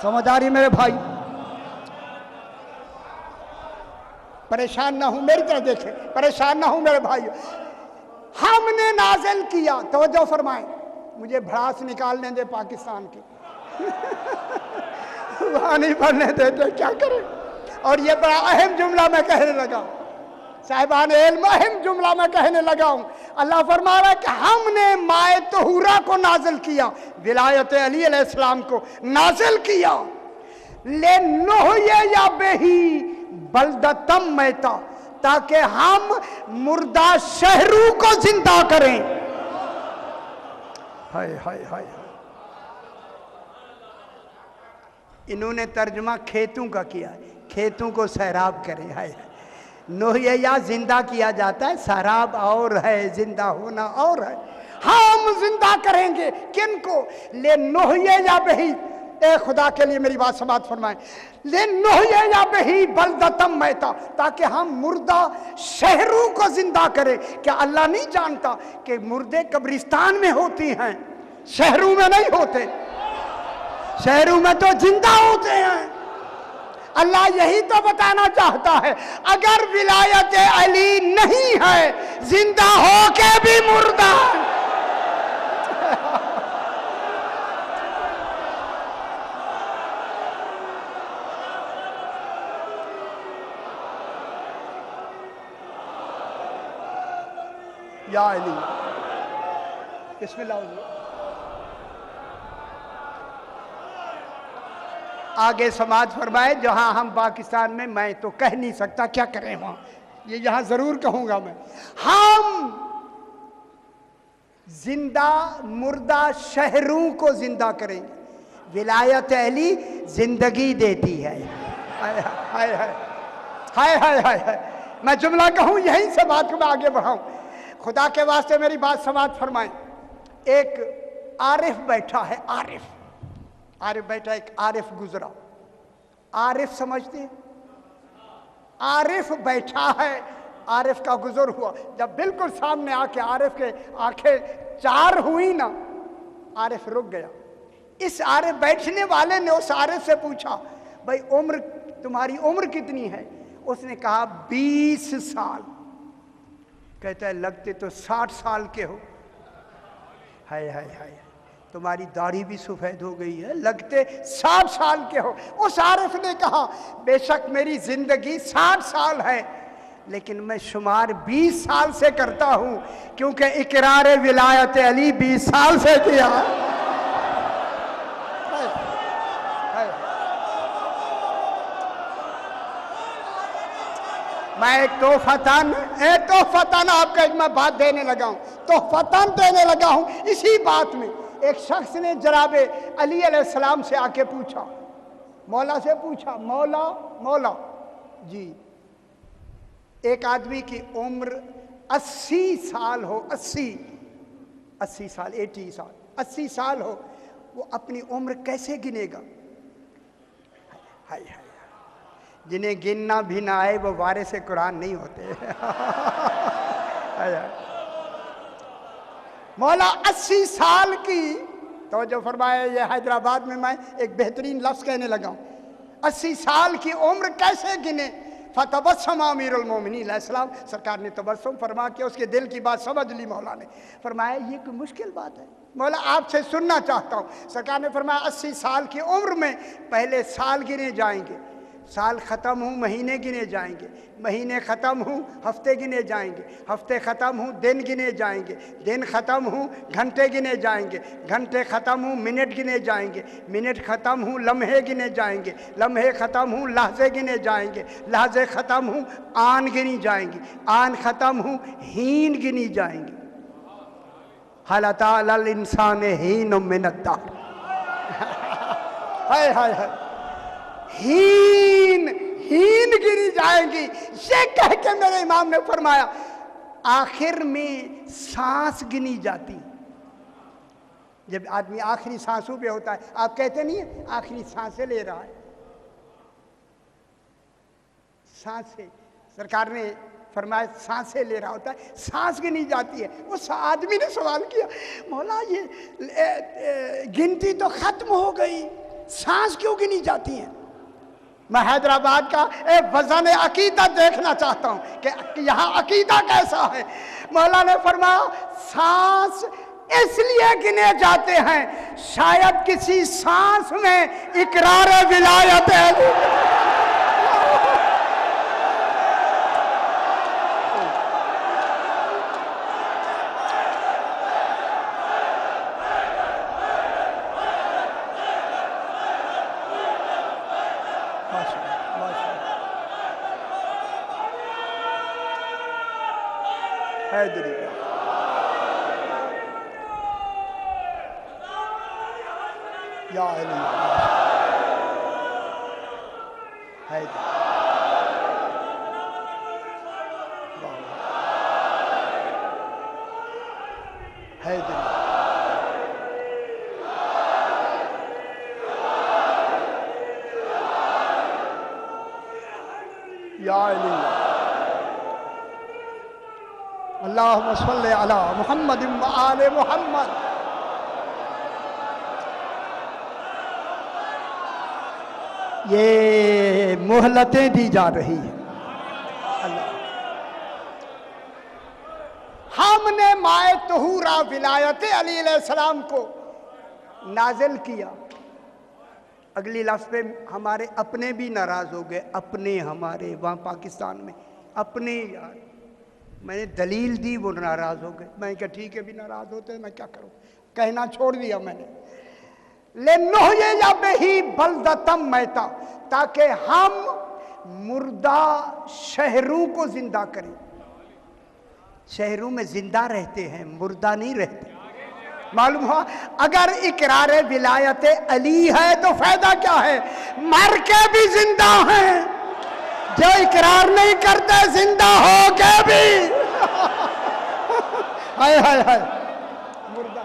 समझ आ रही है मेरे भाई? परेशान ना हूं, मेरी तरफ देखें, परेशान ना हूं मेरे भाई। हमने नाजिल किया, तवज्जो फरमाएं, मुझे भड़ास निकालने दे पाकिस्तान की वहां नहीं पढ़ने देते, क्या करें। और ये बड़ा अहम जुमला मैं कहने लगा, साहिबान इल्म, अहम जुमला मैं कहने लगा हूं। अल्लाह फरमा रहा है कि हमने माए तहूरा को नाजिल किया, विलायत अली अलैहिस्सलाम को नाजिल किया, ले नोहये या बेही बलदतम मैता, ताकि हम मुर्दा शहरों को जिंदा करें। हाय हाय हाय। इन्होंने तर्जुमा खेतों का किया, खेतों को सैराब करें। हाय नोहये या जिंदा किया जाता है, सैराब और है, जिंदा होना और है। हम जिंदा करेंगे किनको? ले नोहये या बही, ए खुदा के लिए मेरी बात समाप्त फरमाएं, ले नोहये या बही बलदतम मैता, ताकि हम मुर्दा शहरों को जिंदा करें। क्या अल्लाह नहीं जानता कि मुर्दे कब्रिस्तान में होती हैं, शहरों में नहीं होते? शहरों में तो जिंदा होते हैं। अल्लाह यही तो बताना चाहता है, अगर विलायत अली नहीं है, जिंदा हो के भी मुर्दा। या अली, बिस्मिल्लाह। आगे समाज फरमाए, जहां हम पाकिस्तान में, मैं तो कह नहीं सकता, क्या करें वहां, ये यहां जरूर कहूंगा मैं, हम जिंदा मुर्दा शहरों को जिंदा करेंगे। विलायत अली जिंदगी देती है। हाय हाय हाय हाय हाय हाय हाय। मैं जुमला कहूं, यहीं से बात को मैं आगे बढ़ाऊं। खुदा के वास्ते मेरी बात समाप्त फरमाएं। एक आरिफ बैठा है, आरिफ, आरिफ बैठा, एक आरिफ गुजरा। आरिफ समझते हैं? आरिफ बैठा है, आरिफ का गुजर हुआ। जब बिल्कुल सामने आके आरिफ के आंखें चार हुई ना, आरिफ रुक गया। इस सारे बैठने वाले ने उस सारे से पूछा, भाई उम्र तुम्हारी उम्र कितनी है? उसने कहा 20 साल। कहता है लगते तो 60 साल के हो। हाय हाय हाय, तुम्हारी दाढ़ी भी सफ़ेद हो गई है, लगते 60 साल के हो। उस आरिफ ने कहा बेशक मेरी जिंदगी 60 साल है, लेकिन मैं शुमार 20 साल से करता हूं, क्योंकि इकरार विलायत अली 20 साल से किया। मैं एक तोहफतन आपको एक मैं बात देने लगा हूं, तोहफतन देने लगा हूं। इसी बात में एक शख्स ने जनाबे अली अलैहिस्सलाम से आके पूछा, मौला से पूछा, मौला मौला जी, एक आदमी की उम्र 80 साल हो, 80 साल, 80 साल हो, वो अपनी उम्र कैसे गिनेगा? हाय हाय, जिन्हें गिनना भी ना आए वो वारिस से कुरान नहीं होते। मौला 80 साल की, तो जो फरमाया, ये हैदराबाद में मैं एक बेहतरीन लफ्ज़ कहने लगा हूँ, 80 साल की उम्र कैसे गिने? फतबस्सम अमीरुल मोमिनीन अलैहिस्सलाम, सरकार ने तबस्सुम फरमा के उसके दिल की बात समझ ली। मौला ने फरमाया ये कोई मुश्किल बात है, मौला आपसे सुनना चाहता हूँ। सरकार ने फरमाया 80 साल की उम्र में पहले साल गिने जाएंगे, साल ख़त्म हो महीने गिने जाएंगे, महीने ख़त्म हो हफ्ते गिने जाएंगे, हफ्ते ख़त्म हो दिन गिने जाएंगे, दिन ख़त्म हो घंटे गिने जाएंगे, घंटे ख़त्म हो मिनट गिने जाएंगे, मिनट ख़त्म हो लम्हे गिने जाएंगे, लम्हे ख़त्म हो लहज़े गिने जाएंगे, लहज़े ख़त्म हो आन गिनी जाएंगी, आन ख़त्म हो हीन गिनी जाएंगी। हल अता अल इंसान हीन मिनत दाहर। हाय हाय हाय, हीन गिरी जाएंगी। ये कह के मेरे इमाम ने फरमाया आखिर में सांस गिनी जाती। जब आदमी आखिरी सांसों पे होता है, आप कहते नहीं है आखिरी सांसें ले रहा है, सांसें, सरकार ने फरमाया सांसें ले रहा होता है, सांस गिनी जाती है। उस आदमी ने सवाल किया, मौला ये गिनती तो खत्म हो गई, सांस क्यों गिनी जाती है? मैं हैदराबाद का एक वज़न अकीदा देखना चाहता हूँ कि यहाँ अकीदा कैसा है। मौला ने फरमाया सांस इसलिए गिने जाते हैं शायद किसी सांस में इकरार विलायत है। या अली अल्लाहुम्मा सल्ली अला मुहम्मद व आले मुहम्मद। ये मोहलतें दी जा रही है। हमने माए तहूरा विलायत अली अलैहिस्सलाम को नाजिल किया। अगली लफ्ज़ पे हमारे अपने भी नाराज़ हो गए, अपने हमारे वहाँ पाकिस्तान में अपने यार, मैंने दलील दी वो नाराज़ हो गए। मैं क्या ठीक है, भी नाराज़ होते हैं, मैं क्या करूँ, कहना छोड़ दिया मैंने। ले नोहे या बेही बलदतम मैता, ताकि हम मुर्दा शहरों को जिंदा करें। शहरों में जिंदा रहते हैं, मुर्दा नहीं रहते। मालूम हुआ, अगर इकरार विलायत अली है तो फायदा क्या है, मर के भी जिंदा हैं। जो इकरार नहीं करते जिंदा हो के भी हाय हाय हाय, मुर्दा,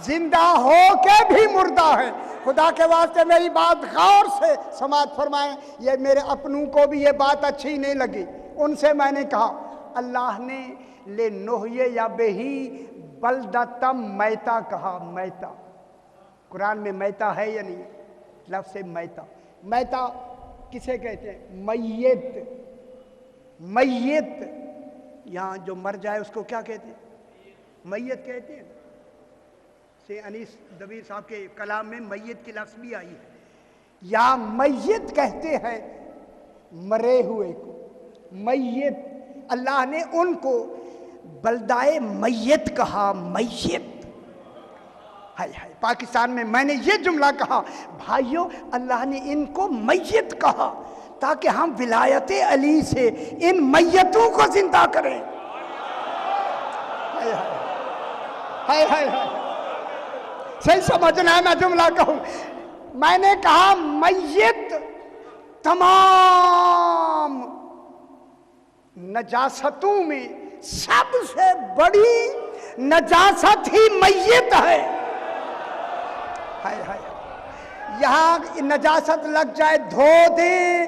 जिंदा हो के भी मुर्दा है। खुदा के वास्ते मेरी बात गौर से समाअत फरमाएं। ये मेरे अपनों को भी ये बात अच्छी नहीं लगी। उनसे मैंने कहा अल्लाह ने ले नोहिए या बेही बलदतम मैता कहा, मैता कुरान में मैता है या नहीं? लफ्ज़ से मैता, मैता किसे कहते हैं? मैयत। मैयत, यहाँ जो मर जाए उसको क्या कहते हैं? मैयत कहते हैं। से अनीस दबीर साहब के कलाम में मैयत की लफ्ज़ भी आई है। या मैयत कहते हैं मरे हुए को। मैयत, अल्लाह ने उनको बलदाए मैयत कहा। मैयत, हाय हाय, पाकिस्तान में मैंने ये जुमला कहा, भाइयों अल्लाह ने इनको मैयत कहा ताकि हम विलायत अली से इन मैयतों को जिंदा करें। हाय हाय हाय हाय, सही समझना है मैं जुमला कहूं। मैंने कहा मैयत तमाम नजासतों में सबसे बड़ी नजासत ही मैयत है। हाय हाय, यहां नजासत लग जाए, धो दे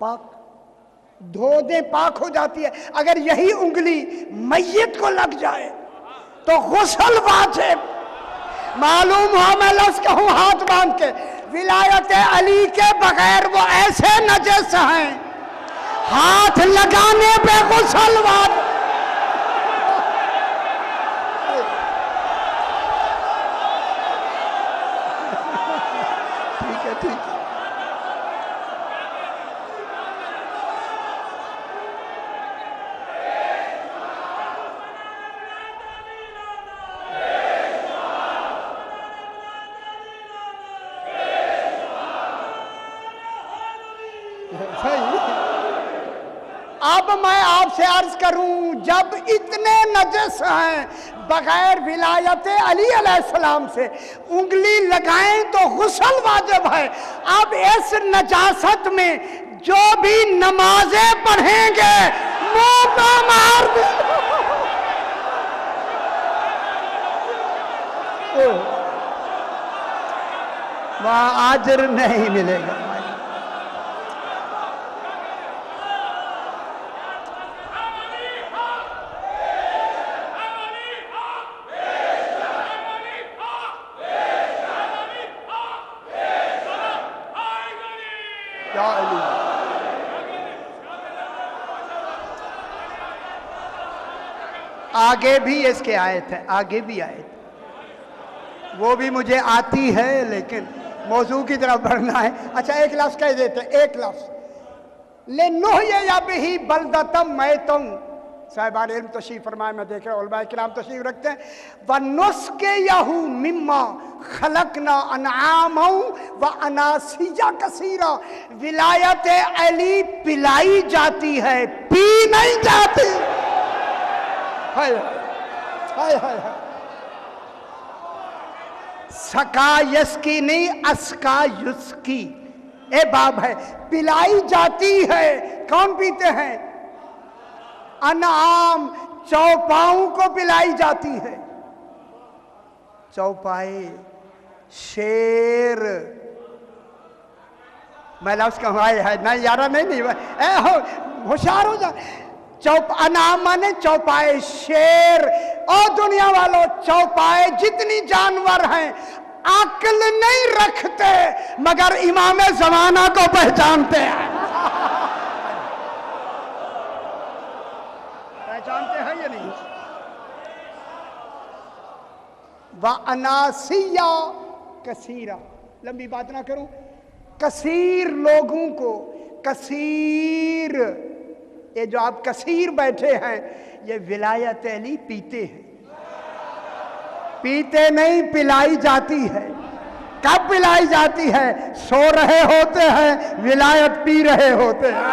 पाक, धो दे पाक हो जाती है। अगर यही उंगली मैयत को लग जाए तो गुस्ल वाजिब। मालूम हो मैं लफ्ज़ कहूं हाथ बांध के, विलायत अली के बगैर वो ऐसे नजस हैं, हाथ लगाने पे गुस्ल वाजिब। ठीक है, ठीक है। अब मैं आपसे अर्ज करूं, जब इतने नजस हैं बगैर विलायत अली अलैहिस्सलाम से उंगली लगाएं तो गुस्ल वाजिब है। अब इस नजासत में जो भी नमाजें पढ़ेंगे मुंह पे मार दे। वहां अजर नहीं मिलेगा। आगे भी इसके आयत है, आगे भी आयत, वो भी मुझे आती है लेकिन मौजू की तरफ बढ़ना है। अच्छा एक लफ्ज़ कह देते हैं, एक लफ्ज़, ले नुह या भी बलदतम मैं तुम साहिबान इल्म तशरीफ फरमाए, मैं देख रहा हूँ उलमाए किराम तशरीफ रखते हैं। व नुस्के यहू मिम्मा खलकना अनआमौ व अनासिया कसीरा, विलायत अली पिलाई जाती है, पी नहीं जाती। हाय हाय हाय, सका यसकी नहीं अस्का युस्की, ए बाब है, पिलाई जाती है। कौन पीते हैं? अनाम, चौपाओं को पिलाई जाती है। चौपाए, शेर, मैं लफ्ज़ कहूँ है नहीं यारा, नहीं होशियार हो जा। अनाम माने चौपाए, शेर। और दुनिया वालों, चौपाए जितनी जानवर हैं अक्ल नहीं रखते मगर इमाम ज़माना को पहचानते हैं। पहचानते हैं या नहीं? व अनासिया कसीरा, लंबी बात ना करूं, कसीर लोगों को, कसीर, ये जो आप कसीर बैठे हैं ये विलायत अली पीते हैं। पीते नहीं, पिलाई जाती है। कब पिलाई जाती है? सो रहे होते हैं, विलायत पी रहे होते हैं।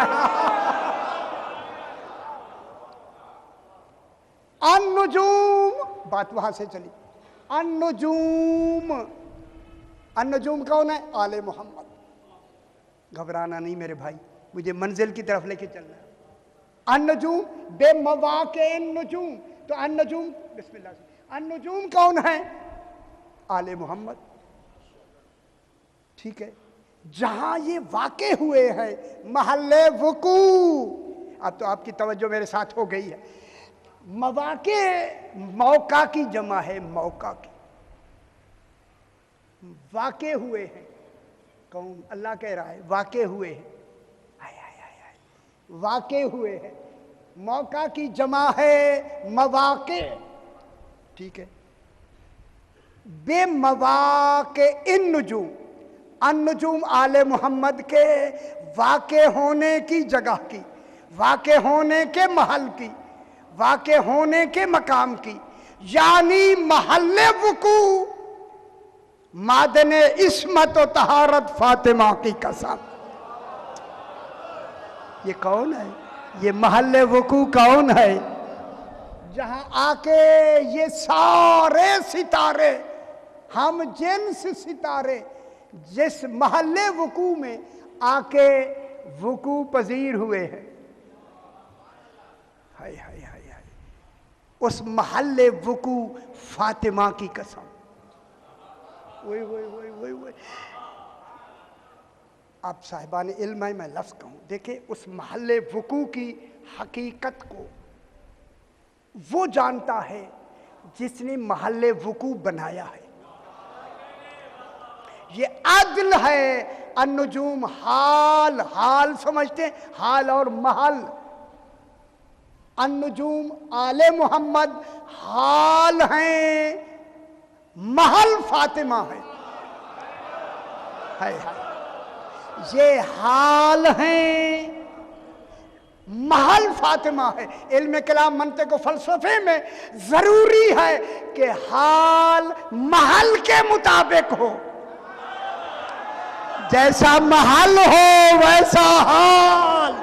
अन्नुजूम, बात वहां से चली। अन्नुजूम, अन्नुजूम कौन है? आले मोहम्मद। घबराना नहीं मेरे भाई, मुझे मंजिल की तरफ लेके चलना है। अन्नुजूम बेमवाक़े अन्नुजूम, तो अन्नुजूम बिस्मिल्लाह से, अन्नुजूम कौन है? आले मोहम्मद। ठीक है, जहां ये वाक़े हुए हैं महल्ले वुकू, अब तो आपकी तवज्जो मेरे साथ हो गई है। मवाक़े मौका की जमा है, मौका की। वाक़े हुए हैं। कौन? अल्लाह कह रहा है वाक़े हुए हैं। हाय हाय हाय हाय, वाक़े हुए हैं। मौका की जमा है मवाक़े, ठीक है। बेमवाक़े इन नुजूम, अन नुजूम आले मोहम्मद के वाक़े होने की जगह की, वाक़े होने के महल की, वाक़े होने के मकाम की, यानी महल्ले वुकू मादने इस्मत व तहारत फातिमा की कसम। ये कौन है? ये महल्ले वुकू कौन है? जहां आके ये सारे सितारे, हम जिन्स सितारे, जिस महल्ले वुकू में आके वुकू पजीर हुए हैं, हाय हाय हाय हाय, उस महल्ले वुकू फातिमा की कसम। वही वही वही वही वही। आप साहिबान इल्म है, मैं लफ्ज़ कहूँ, देखिए उस महल्ले वुकू की हकीकत को वो जानता है जिसने महल्ले वुकू बनाया है। ये अदल है। अन्नुजूम हाल, हाल समझते हैं, हाल और महल। अन्नुजूम आले मोहम्मद हाल हैं, महल फातिमा है। हाय हाय, ये हाल हैं, महल फातिमा है। इल्म कलाम मंतिक़ और फ़लसफ़े में ज़रूरी है कि हाल महल के मुताबिक हो। जैसा महल हो वैसा हाल।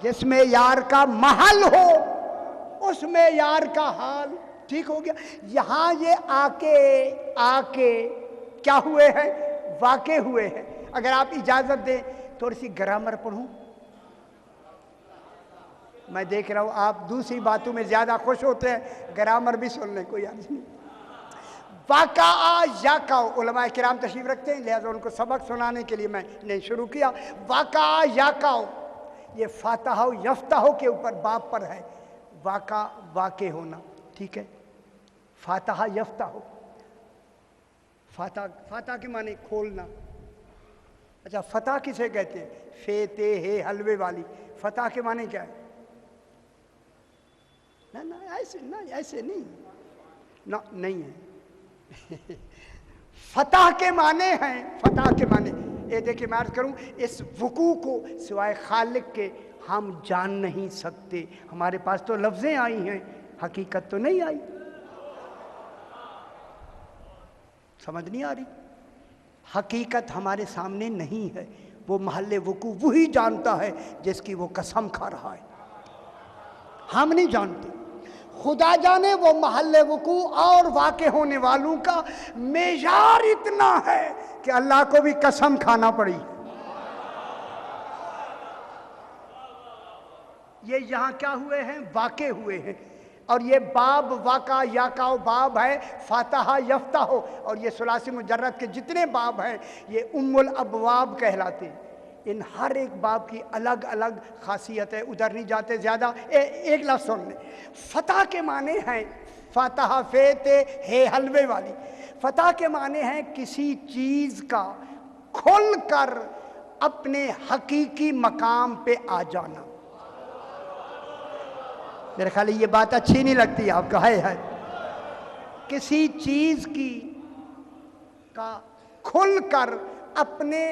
जिसमें यार का महल हो उसमें यार का हाल ठीक हो गया। यहां ये आके क्या हुए हैं? वाक़े हुए हैं। अगर आप इजाजत दें थोड़ी सी ग्रामर पढ़ूं। मैं देख रहा हूं आप दूसरी बातों में ज्यादा खुश होते हैं, ग्रामर भी सुन लें, कोई अर्ज नहीं। वाक़ा याका, उलमाए किराम तशरीफ रखते हैं, लिहाजा उनको सबक सुनाने के लिए मैंने शुरू किया। वाक़ा याका, ये फातह यफ्ताह के ऊपर बाप पर है। वाक़ा वाक़े होना, ठीक है। फातह यफ्ताह, फातह के माने खोलना। अच्छा, फतह किसे कहते हैं? फेते है हलवे वाली। फतह के माने क्या है? ना ना ऐसे ना, ऐसे नहीं ना, नहीं है। फतह के माने हैं, फतह के माने ये देखिए मैं अर्ज करूं, इस वुकू को सिवाय खालिक के हम जान नहीं सकते। हमारे पास तो लफ्ज़ें आई हैं, हकीकत तो नहीं आई। समझ नहीं आ रही? हकीकत हमारे सामने नहीं है। वो महल्ले वुकू वही जानता है जिसकी वो कसम खा रहा है। हम नहीं जानते। खुदा जाने वो महल्ले वुकू और वाक़े होने वालों का मेयार इतना है कि अल्लाह को भी कसम खाना पड़ी। ये यहाँ क्या हुए हैं? वाक़े हुए हैं। और ये बाब वाक़ा याका बाब है, फातह यफ्ता हो। और ये सुलासी मुजर्रद के जितने बाब हैं ये उम्मुल अबवाब कहलाते हैं। इन हर एक बाब की अलग अलग खासियत है। उधर नहीं जाते ज़्यादा। एक लफ्ज़ सुन लें। फतह के माने हैं, फातह फेते है हलवे वाली। फतह के माने हैं किसी चीज़ का खुल कर अपने हकीकी मकाम पे आ जाना। मेरे ख्याल ये बात अच्छी नहीं लगती आपको, है। किसी चीज़ की का खुलकर अपने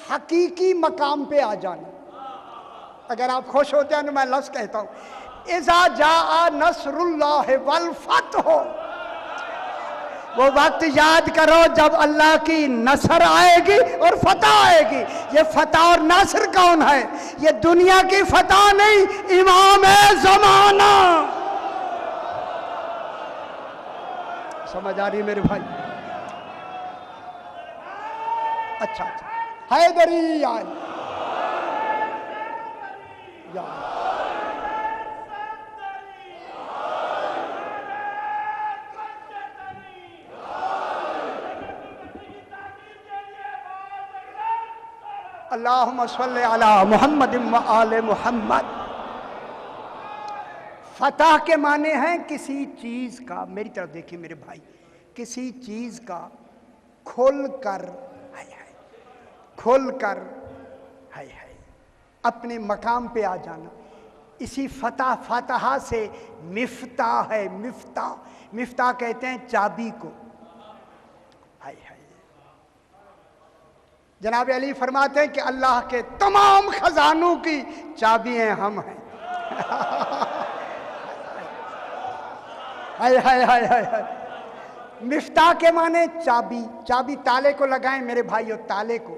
हकीकी मकाम पे आ जाना। अगर आप खुश होते हैं तो मैं लफ्ज़ कहता हूँ, इज़ा जाअ नस्रुल्लाह वल फतह। वो वक्त याद करो जब अल्लाह की नसर आएगी और फतह आएगी। ये फतह और नसर कौन है? ये दुनिया की फतह नहीं, इमाम ज़माना। समझ आ रही मेरे भाई? अच्छा अच्छा, हैदरी यार अल्लाहुम्मा सल्ली अला मुहम्मद व आले मुहम्मद। फतह के माने हैं किसी चीज़ का, मेरी तरफ देखिए मेरे भाई, किसी चीज का खोल कर है अपने मकाम पे आ जाना, इसी फतह फतहा से मिफ्ता है। मिफ्ता कहते हैं चाबी को। हाय हाय। जनाब अली फरमाते हैं कि अल्लाह के तमाम खजानों की चाबियां हम हैं। हाय हाय हाय हाय हाय। मिफ्ता के माने चाबी। चाबी ताले को लगाएं मेरे भाइयों, ताले को।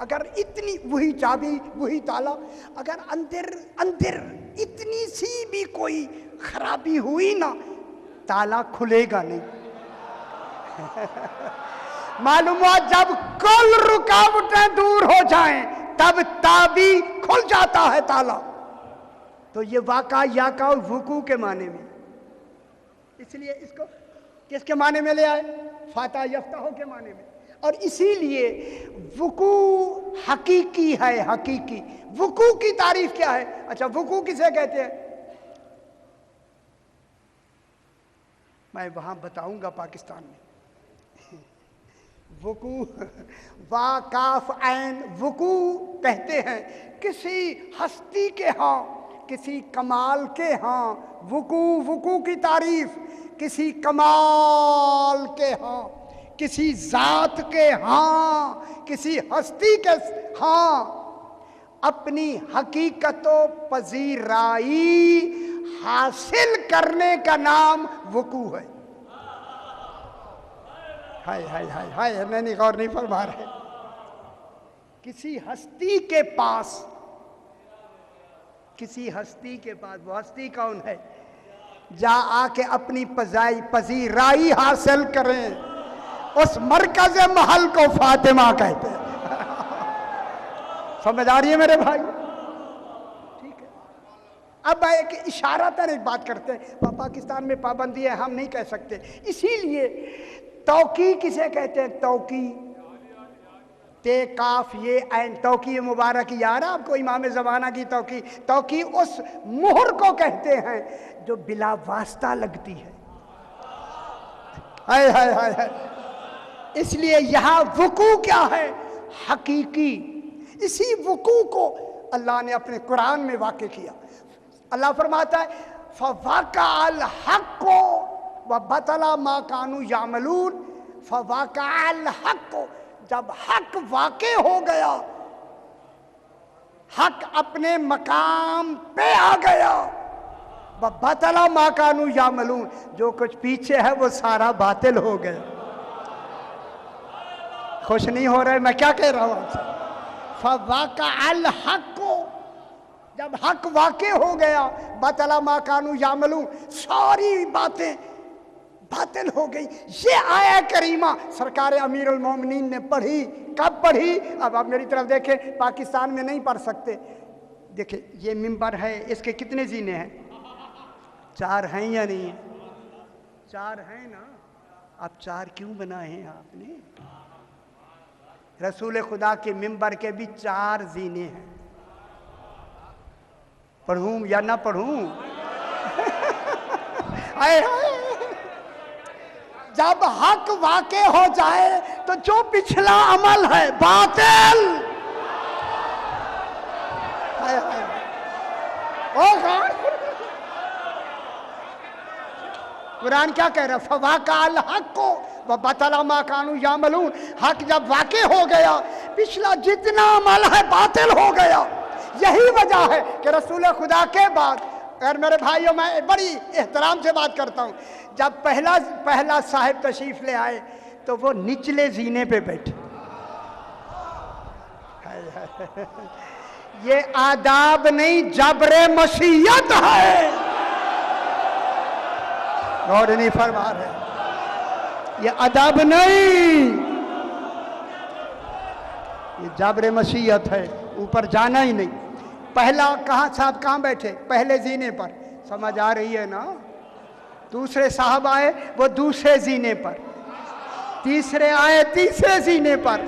अगर इतनी वही चाबी वही ताला, अगर अंदर इतनी सी भी कोई खराबी हुई ना, ताला खुलेगा नहीं। मालूम हुआ जब कुल रुकावटें दूर हो जाएं तब ताबी खुल जाता है ताला। तो ये वाका याका और वुकू के माने में, इसलिए इसको किसके माने में ले आए? फाता यफ्ताह के माने में। और इसीलिए वुकू हकीकी है, हकीकी। वुकू की तारीफ क्या है? अच्छा, वुकू किसे कहते हैं? मैं वहां बताऊंगा पाकिस्तान में। वुकू वाकाफ ऐन वुकू कहते हैं किसी हस्ती के हाँ, किसी कमाल के हाँ। वुकू, वुकू की तारीफ किसी कमाल के हाँ, किसी जात के हाँ, किसी हस्ती के हाँ, अपनी हकीकतों पजीराई हासिल करने का नाम वुकू है। हाय हाय हाय हाय, मैंने गौर नहीं फरमा रहे। किसी हस्ती के पास, किसी हस्ती के पास, वो हस्ती कौन है? जा आके अपनी पजीराई हासिल करें, उस मरकज महल को फातिमा कहते हैं। समझ आ रही है मेरे भाई? ठीक है। अब एक इशारा तर एक बात करते हैं, पाकिस्तान में पाबंदी है, हम नहीं कह सकते। इसीलिए तौकी किसे कहते हैं? तौकी, ते काफ ये ऐन, तौकी मुबारक यार आपको इमाम ज़माना की तौकी। तौकी उस मुहर को कहते हैं जो बिला वास्ता लगती है। हाय हाय हाय हाय। इसलिए यहां वुकू क्या है? हकीकी। इसी वुकू को अल्लाह ने अपने कुरान में वाक़े किया। अल्लाह फरमाता है फवाक़अल हक़्क़ु व बतला मा कानू यामलून। फवाक़अल हक़्क़ु, जब हक वाक़े हो गया, हक अपने मकाम पे आ गया, व बतला मा कानू यामलून, जो कुछ पीछे है वो सारा बातिल हो गया। खुश नहीं हो रहे? मैं क्या कह रहा हूं आपसे? फवाक़अल हक़्क़ु, जब हक वाक़े हो गया, बतला मा कानू यामलून, सारी बातें बातिल हो गई। ये आया करीमा सरकार अमीरुल मोमिनीन ने पढ़ी। कब पढ़ी? अब आप मेरी तरफ देखें, पाकिस्तान में नहीं पढ़ सकते। देखिए ये मिंबर है, इसके कितने जीने हैं? 4 हैं या नहीं है? 4 हैं ना। अब 4 क्यों बनाए हैं आपने? रसूल खुदा के मिंबर के भी 4 जीने हैं। पढ़ूं या ना पढ़ूं? आए जब हक वाक़े हो जाए तो जो पिछला अमल है बातिल होगा। कुरान क्या कह रहा है? फवाक़अल हक़्क़ु व बतला मा कानू यामलून। हक जब वाक़े हो गया, पिछला जितना अमल है बातिल हो गया। यही वजह है कि रसूल खुदा के बाद, अगर मेरे भाइयों मैं बड़ी एहतराम से बात करता हूँ, जब पहला साहिब तशरीफ ले आए तो वो निचले जीने पे बैठे। ये आदाब नहीं, जबरे मशीयत है। गौर नहीं फरमा रहे? ये अदब नहीं, ये जबरे मशीयत है। ऊपर जाना ही नहीं। पहला कहाँ साहब कहाँ बैठे? पहले जीने पर। समझ आ रही है ना? दूसरे साहब आए वो दूसरे जीने पर, तीसरे आए तीसरे जीने पर।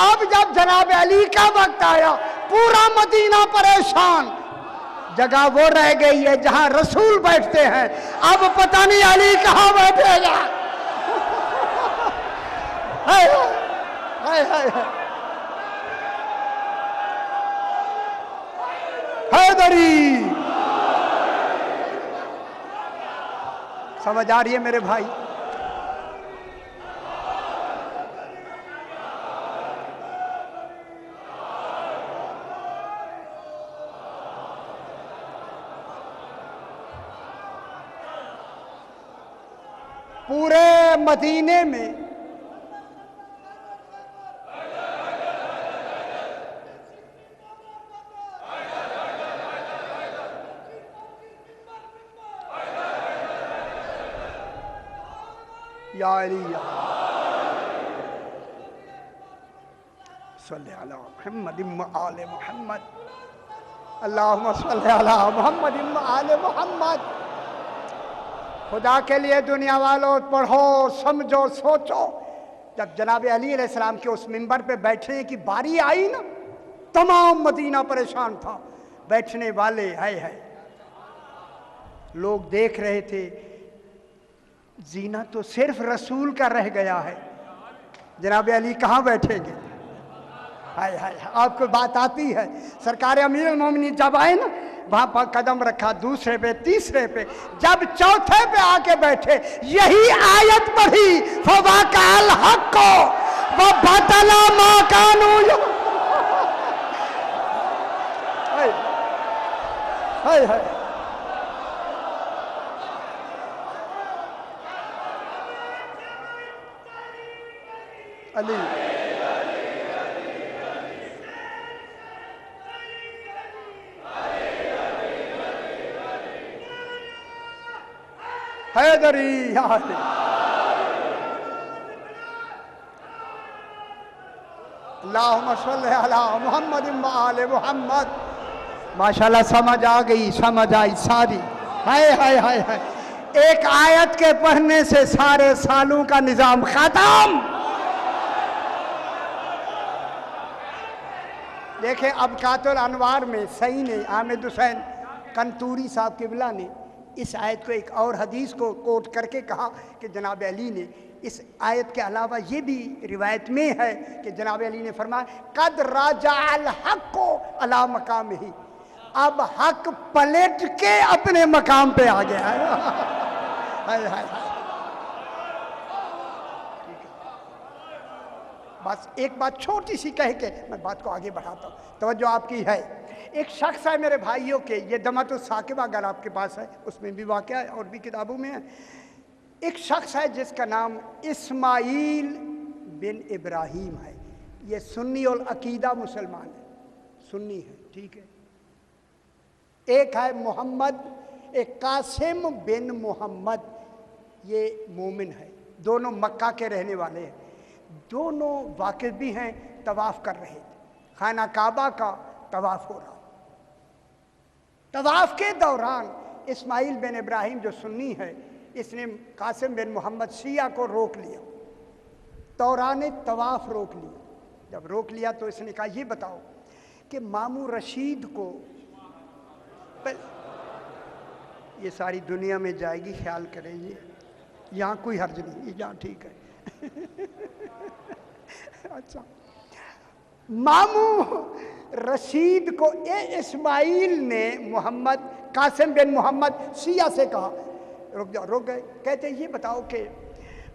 अब जब जनाब अली का वक्त आया, पूरा मदीना परेशान। जगह वो रह गई है जहां रसूल बैठते हैं। अब पता नहीं अली कहां बैठेगा। हैदरी। समझ आ रही है मेरे भाई? पूरे मदीने में या अली या सल्ले अला मुहम्मद इम्मा आले मुहम्मद, अल्लाहुम्मा सल्ले अला मुहम्मद इम्मा आले मुहम्मद। खुदा के लिए दुनिया वालों पढ़ो, समझो, सोचो। जब जनाब अली अलैहिस्सलाम के उस मिंबर पे बैठने की बारी आई ना, तमाम मदीना परेशान था। बैठने वाले है लोग देख रहे थे, जीना तो सिर्फ रसूल का रह गया है, जनाब अली कहाँ बैठेंगे? हाय हाय, आपको बात आती है? सरकार अमीरुल मोमिनीन जब आए ना, वहां पर कदम रखा, दूसरे पे, तीसरे पे, जब चौथे पे आके बैठे, यही आयत पढ़ी, फवाकाल हक को वो बतला मा कानू। हाय हाय, अली हैदरी। अल्लाहुम्मा सल्ली अला मुहम्मद इम्मा आले मुहम्मद। माशाल्लाह समझ आ गई, समझ आई सारी। हाय हाय हाय हाय, एक आयत के पढ़ने से सारे सालों का निजाम खत्म। देखे अब कातुल अनवार में सही ने आमिद हुसैन कंतूरी साहब किबला ने इस आयत को एक और हदीस को कोट करके कहा कि जनाब अली ने इस आयत के अलावा ये भी रिवायत में है कि जनाब अली ने फरमाया, कद राजाल हक को अला मकाम ही, अब हक पलट के अपने मकाम पे आ गया है। हाय हाय हाय। बस एक बात छोटी सी कह के मैं बात को आगे बढ़ाता हूँ, तवज्जो आपकी है। एक शख्स है मेरे भाइयों के, ये दमातुल साकिबा अगर आपके पास है, उसमें भी वाक़या है और भी किताबों में है। एक शख्स है जिसका नाम इस्माइल बिन इब्राहिम है। ये सुन्नी और अकीदा मुसलमान है, सुन्नी है, ठीक है। एक है मोहम्मद, एक कासिम बिन मोहम्मद, ये मोमिन है। दोनों मक्का के रहने वाले हैं। दोनों वाकिफ भी हैं, तवाफ़ कर रहे थे, खाना काबा का तवाफ़ हो रहा। तवाफ़ के दौरान इस्माइल बिन इब्राहिम जो सुन्नी है, इसने कासिम बिन मोहम्मद शिया को रोक लिया, दौरान तवाफ़ रोक लिया। जब रोक लिया तो इसने कहा, ये बताओ कि मामू रशीद को, ये सारी दुनिया में जाएगी, ख्याल करेंगे, यहाँ कोई हर्ज नहीं, ये यहाँ ठीक है। अच्छा, मामू रशीद को इस्माइल ने मोहम्मद कासिम बिन मोहम्मद शिया से कहा, रुक जाओ, रुक गए। कहते ये बताओ कि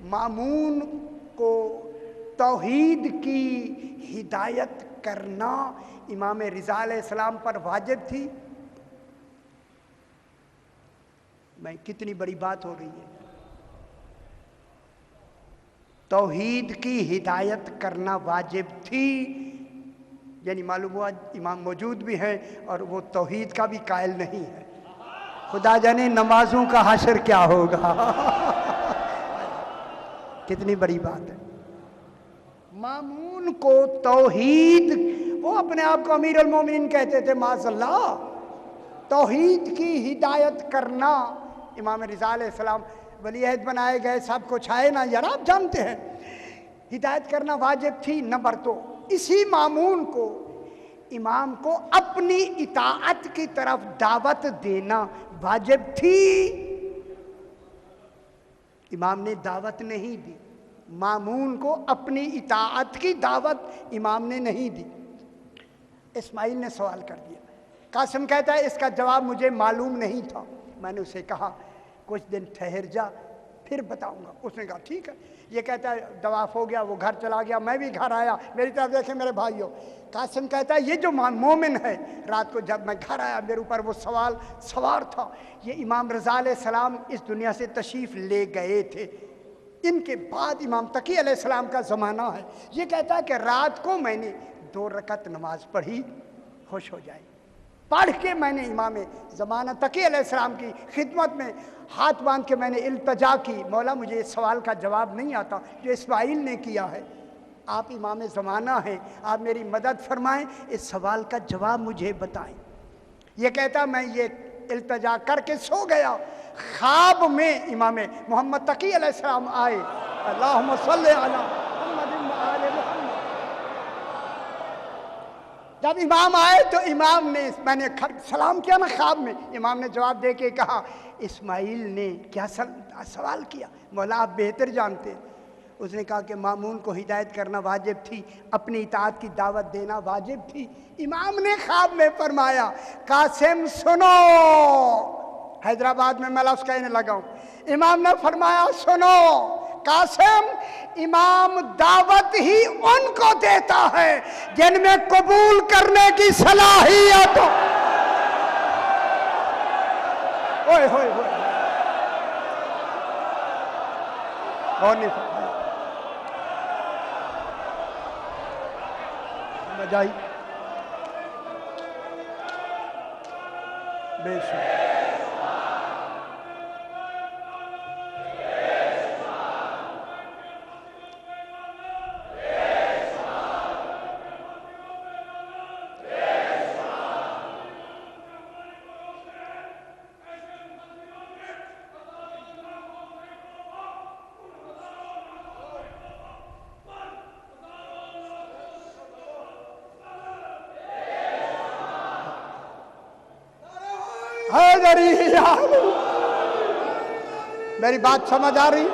मामून को तौहीद की हिदायत करना इमाम रिज़ा अलैहिस्सलाम पर वाजिब थी? मैं कितनी बड़ी बात हो रही है। तौहीद की हिदायत करना वाजिब थी, यानी मालूम हुआ इमाम मौजूद भी हैं और वो तौहीद का भी कायल नहीं है। खुदा जाने नमाजों का हशर क्या होगा। कितनी बड़ी बात है। मामून को तौहीद, वो अपने आप को अमीरुल मोमिनीन कहते थे, माज़अल्लाह, तौहीद की हिदायत करना, इमाम रिज़ा अलैहिस्सलाम वली अहद बनाए गए, सब कुछ आए ना यार, आप जानते हैं, हिदायत करना वाजिब थी। नंबर 2, इसी मामून को, इमाम को अपनी इताअत की तरफ दावत देना वाजिब थी। इमाम ने दावत नहीं दी, मामून को अपनी इताअत की दावत इमाम ने नहीं दी। इस्माइल ने सवाल कर दिया। कासिम कहता है इसका जवाब मुझे मालूम नहीं था। मैंने उसे कहा कुछ दिन ठहर जा फिर बताऊंगा। उसने कहा ठीक है। ये कहता है दवाफ हो गया, वो घर चला गया, मैं भी घर आया। मेरी तरफ देखे मेरे भाइयों, कासिम कहता है ये जो मोमिन है, रात को जब मैं घर आया मेरे ऊपर वो सवाल सवार था। ये इमाम रज़ा अलैहिस्सलाम इस दुनिया से तशरीफ़ ले गए थे, इनके बाद इमाम तकी अलैहिस्सलाम का ज़माना है। ये कहता है कि रात को मैंने 2 रकत नमाज पढ़ी, खुश हो जाए, पढ़ के मैंने इमाम ज़माना तकी अलैहिस्सलाम की खिदमत में हाथ बांध के मैंने इल्तजा की, मौला मुझे इस सवाल का जवाब नहीं आता जो इस्माइल ने किया है, आप इमाम ज़माना हैं, आप मेरी मदद फरमाएं, इस सवाल का जवाब मुझे बताएं। ये कहता मैं ये इल्तजा करके सो गया। ख्वाब में इमाम मोहम्मद तकी अलैहिस्सलाम आए। अल्लाहुम्मा सल्ली अला मुहम्मद व आले मुहम्मद। जब इमाम आए तो इमाम ने, मैंने सलाम किया ना ख्वाब में, इमाम ने जवाब दे के कहा इस्माइल ने क्या सवाल किया, मौला आप बेहतर जानते हैं। उसने कहा कि मामून को हिदायत करना वाजिब थी, अपनी इताअत की दावत देना वाजिब थी। इमाम ने ख्वाब में फरमाया कासिम सुनो, हैदराबाद में मैं लफ्ज़ कहने लगा हूँ। इमाम ने फरमाया सुनो कासिम, इमाम दावत ही उनको देता है जिनमें कबूल करने की सलाहियत हो। ओए होए होए, और नहीं समझ आई? बेशक मेरी बात समझ आ रही?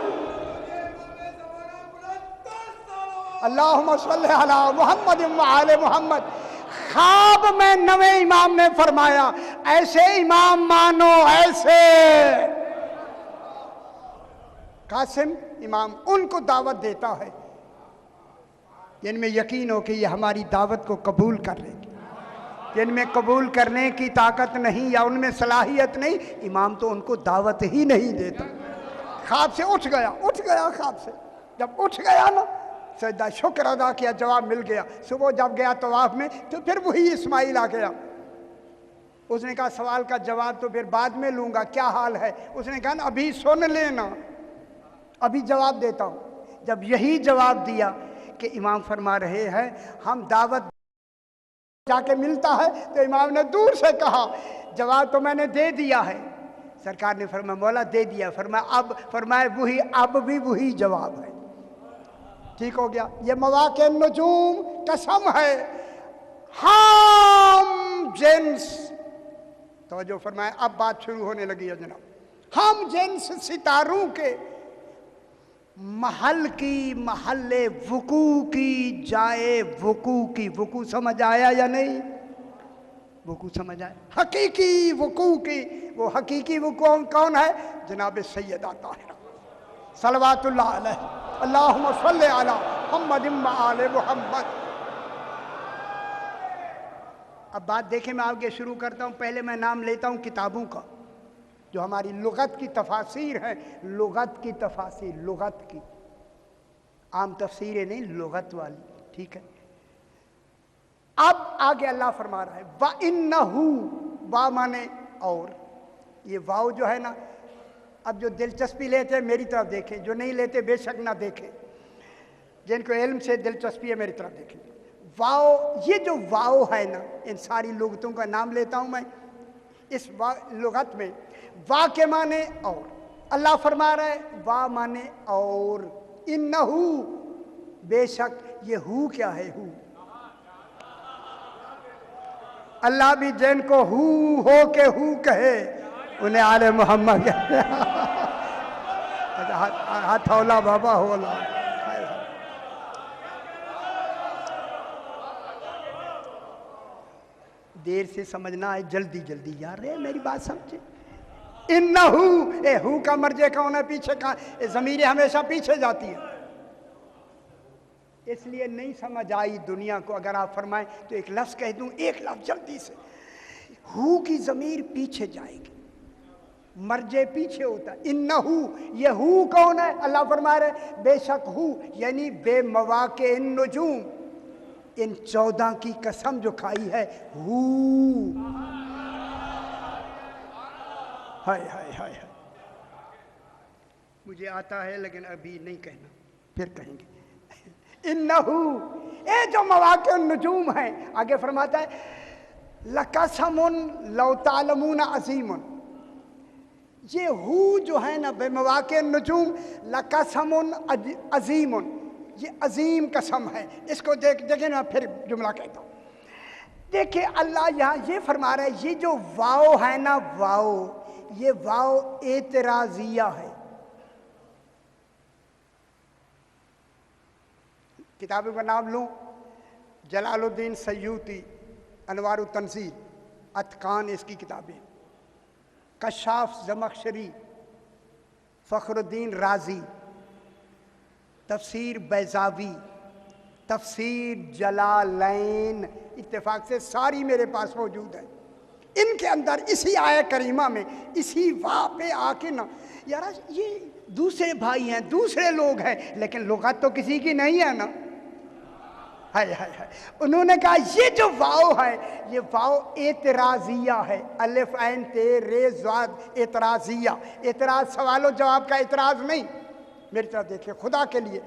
अल्लाहुम्मा सल्ली अला मुहम्मद व आले मुहम्मद। ख्वाब में नवे इमाम ने फरमाया ऐसे इमाम मानो ऐसे। कासिम इमाम उनको दावत देता है जिनमें यकीन हो कि ये हमारी दावत को कबूल कर लेंगे। जिनमें कबूल करने की ताकत नहीं या उनमें सलाहियत नहीं, इमाम तो उनको दावत ही नहीं देता। ख्वाब से उठ गया ख्वाब से। जब उठ गया ना, सजदा शुक्र अदा किया, जवाब मिल गया। सुबह जब गया तवाफ में तो फिर वही इस्माइल आ गया। उसने कहा सवाल का जवाब तो फिर बाद में लूँगा, क्या हाल है? उसने कहा अभी सुन लेना, अभी जवाब देता हूँ। जब यही जवाब दिया कि इमाम फरमा रहे हैं हम दावत जाके मिलता है, तो इमाम ने दूर से कहा जवाब तो मैंने दे दिया है। सरकार ने फरमाया मौला दे दिया। फरमाया वही, अब भी वही जवाब है। ठीक हो गया। ये मवाक़े नजूम कसम है, हम जिन्स, तो जो फरमाया अब बात शुरू होने लगी है जनाब, हम जिन्स सितारों के महल की, महल्ले वुकू की, जाए वुकू की। वुकू समझ आया या नहीं? वुकू समझ आया? हकीकी वुकू की। वो हकीकी वुकू कौन है? जनाब सैयदा ताहिरा सल्लल्लाहु अलैहि अल्लाहुम्मा सल्ली अला मुहम्मद व आले मुहम्मद। अब बात देखें, मैं आगे शुरू करता हूँ। पहले मैं नाम लेता हूँ किताबों का जो हमारी लुगत की तफासीर है। लुगत की तफासीर, लुगत की, आम तफसीरें नहीं, लुगत वाली। ठीक है। अब आगे अल्लाह फरमा रहा है वा इन्नहू, वा माने और, ये वाव जो है ना, अब जो दिलचस्पी लेते हैं मेरी तरफ देखें, जो नहीं लेते बेशक ना देखें। जिनको इल्म से दिलचस्पी है मेरी तरफ देखें। वाव, ये जो वाव है ना, इन सारी लुगतों का नाम लेता हूँ मैं। इस लुगत में वा के माने और, अल्लाह फरमा रहा है वा माने और, इन्नहू बेशक, ये हु क्या है? हु, अल्लाह भी जिनको हु हो के हु कहे उन्हें आले मोहम्मद कहते हैं। हथौला बाबा होला देर से समझना है, जल्दी जल्दी यार रे मेरी बात समझे। इन्नहू, ए हु का मर्जे कौन है, पीछे का ज़मीरें हमेशा पीछे जाती है, इसलिए नहीं समझ आई दुनिया को। अगर आप फरमाएं तो एक लफ्ज़ कह दूं, एक लफ्ज़ जल्दी से, हु की ज़मीर पीछे जाएगी, मर्जे पीछे होता है। इन्नहू, ये हु कौन है? अल्लाह फरमा रहे बेशक हु, यानी बेमवाक़े नुजूम, इन 14 की कसम जो खाई है हु। हाय हाय हाय हाय, मुझे आता है लेकिन अभी नहीं कहना, फिर कहेंगे। इन्नहू, ये जो मवाक़े नुजूम है, आगे फरमाता है लकसमुन लौ तालमून अज़ीमुन, ये हु जो है ना बेमवाक़े नुजूम, लकसमुन अज़ीमुन, ये अजीम कसम है। इसको देखें ना, फिर जुमला कहता हूँ। देखिए अल्लाह यहाँ ये फरमा रहा है, ये जो वाओ है ना, वाओ, ये वाओ एतराजिया है। किताबों का नाम लूँ, जलालुद्दीन सयूती, अनवारुत तंज़ील, अतकान इसकी किताबें, कशाफ ज़मख़शरी, फ़खरुद्दीन राज़ी, तफसीर बैज़ावी, तफसीर जलालैन, इत्तेफाक से सारी मेरे पास मौजूद है। इनके अंदर इसी आयत करीमा में, इसी वाह पे आके ना यार, ये दूसरे भाई हैं, दूसरे लोग हैं, लेकिन लुग़त तो किसी की नहीं है ना। हाय हाय हाय, उन्होंने कहा ये जो वाओ है, ये वाओ एतराजिया है, अलिफ ऐन ते रे ज़ाद, एतराजिया, एतराज सवालो जवाब का एतराज नहीं। मेरी तरफ देखिए खुदा के लिए,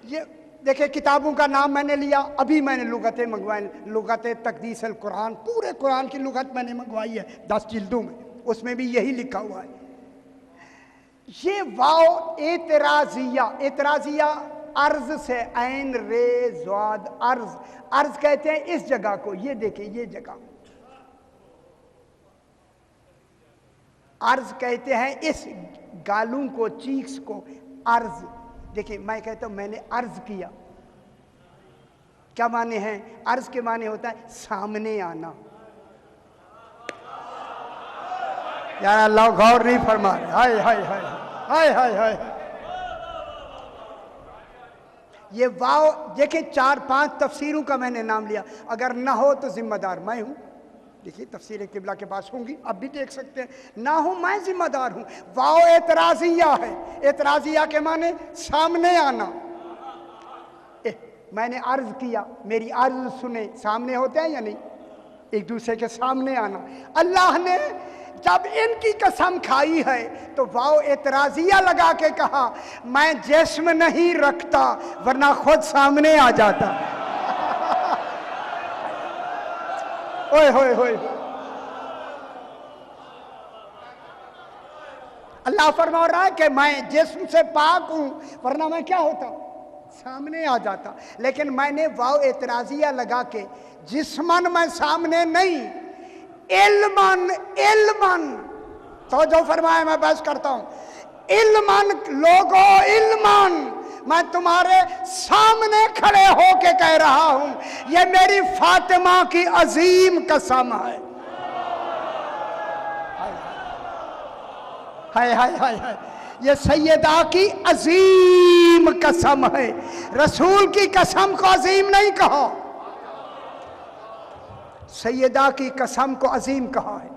ये देखिए किताबों का नाम मैंने लिया, अभी मैंने लुग़तें मंगवाई, लुग़त तक़दीस अल कुरान, पूरे कुरान की लुग़त मैंने मंगवाई है 10 जिल्दों में, उसमें भी यही लिखा हुआ है। ये वाओ एतराजिया, एतराजिया अर्ज से, ऐन रे ज़ाद, अर्ज, अर्ज कहते हैं इस जगह को, ये देखिए ये जगह, अर्ज कहते हैं इस गालों को, चीक्स को, अर्ज। देखिए मैं कहता हूं मैंने अर्ज किया, क्या माने हैं? अर्ज के माने होता है सामने आना। यार अल्लाह गौर नहीं फरमा रहे। हाय हाय हाय हाय हाय हाय। ये वाओ देखिए 4-5 तफसीरों का मैंने नाम लिया, अगर ना हो तो जिम्मेदार मैं हूं। देखिए तफसीर किबला के पास होंगी, अब भी देख सकते हैं, ना हूं मैं जिम्मेदार हूं। वाओ एतराजिया है, एतराजिया के माने सामने आना। मैंने अर्ज किया, मेरी अर्ज सुने, सामने होते हैं या नहीं, एक दूसरे के सामने आना। अल्लाह ने जब इनकी कसम खाई है तो वाओ एतराजिया लगा के कहा मैं जिस्म नहीं रखता, वरना खुद सामने आ जाता। ओए होए होए, अल्लाह फरमा रहा है कि मैं जिस्म से पाक हूं, वरना मैं क्या होता, सामने आ जाता। लेकिन मैंने वाओ एतराजिया लगा के जिस्मन मैं सामने नहीं, इल्मन, इल्मन, तो जो फरमाया मैं बस करता हूं, इल्मन लोगो इल्मन, मैं तुम्हारे सामने खड़े होके कह रहा हूं, ये मेरी फातिमा की अजीम कसम है। हाय हाय हाय हाय, ये सैयदा की अजीम कसम है। रसूल की कसम को अजीम नहीं कहा, सैयदा की कसम को अजीम कहा है।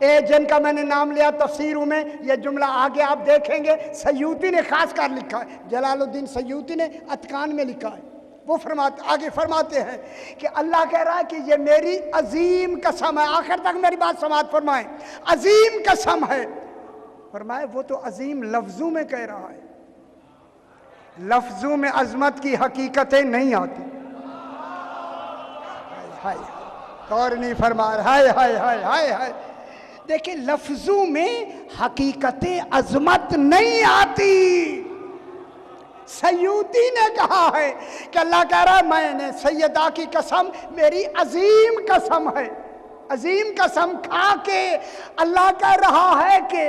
ए जिनका मैंने नाम लिया तफसीरों में, ये जुमला आगे आप देखेंगे सयूती ने खास कर लिखा है, जलालुद्दीन सयूती ने अतकान में लिखा है। वो आगे फरमाते हैं कि अल्लाह कह रहा है कि ये मेरी अजीम कसम है। आखिर तक मेरी बात समाप्त फरमाएं, अजीम कसम है। फरमाए वो तो अजीम लफ्जों में कह रहा है, लफ्जों में अजमत की हकीकतें नहीं आती। हाय गौर नहीं फरमा रहा, हाय हाय हाय हाय हाय। देखिए लफ्जों में हकीकतें अजमत नहीं आती। सयूती ने कहा है कि अल्लाह कह रहा है मैंने सैयदा की कसम, मेरी अजीम कसम है। अजीम कसम खा के अल्लाह कह रहा है कि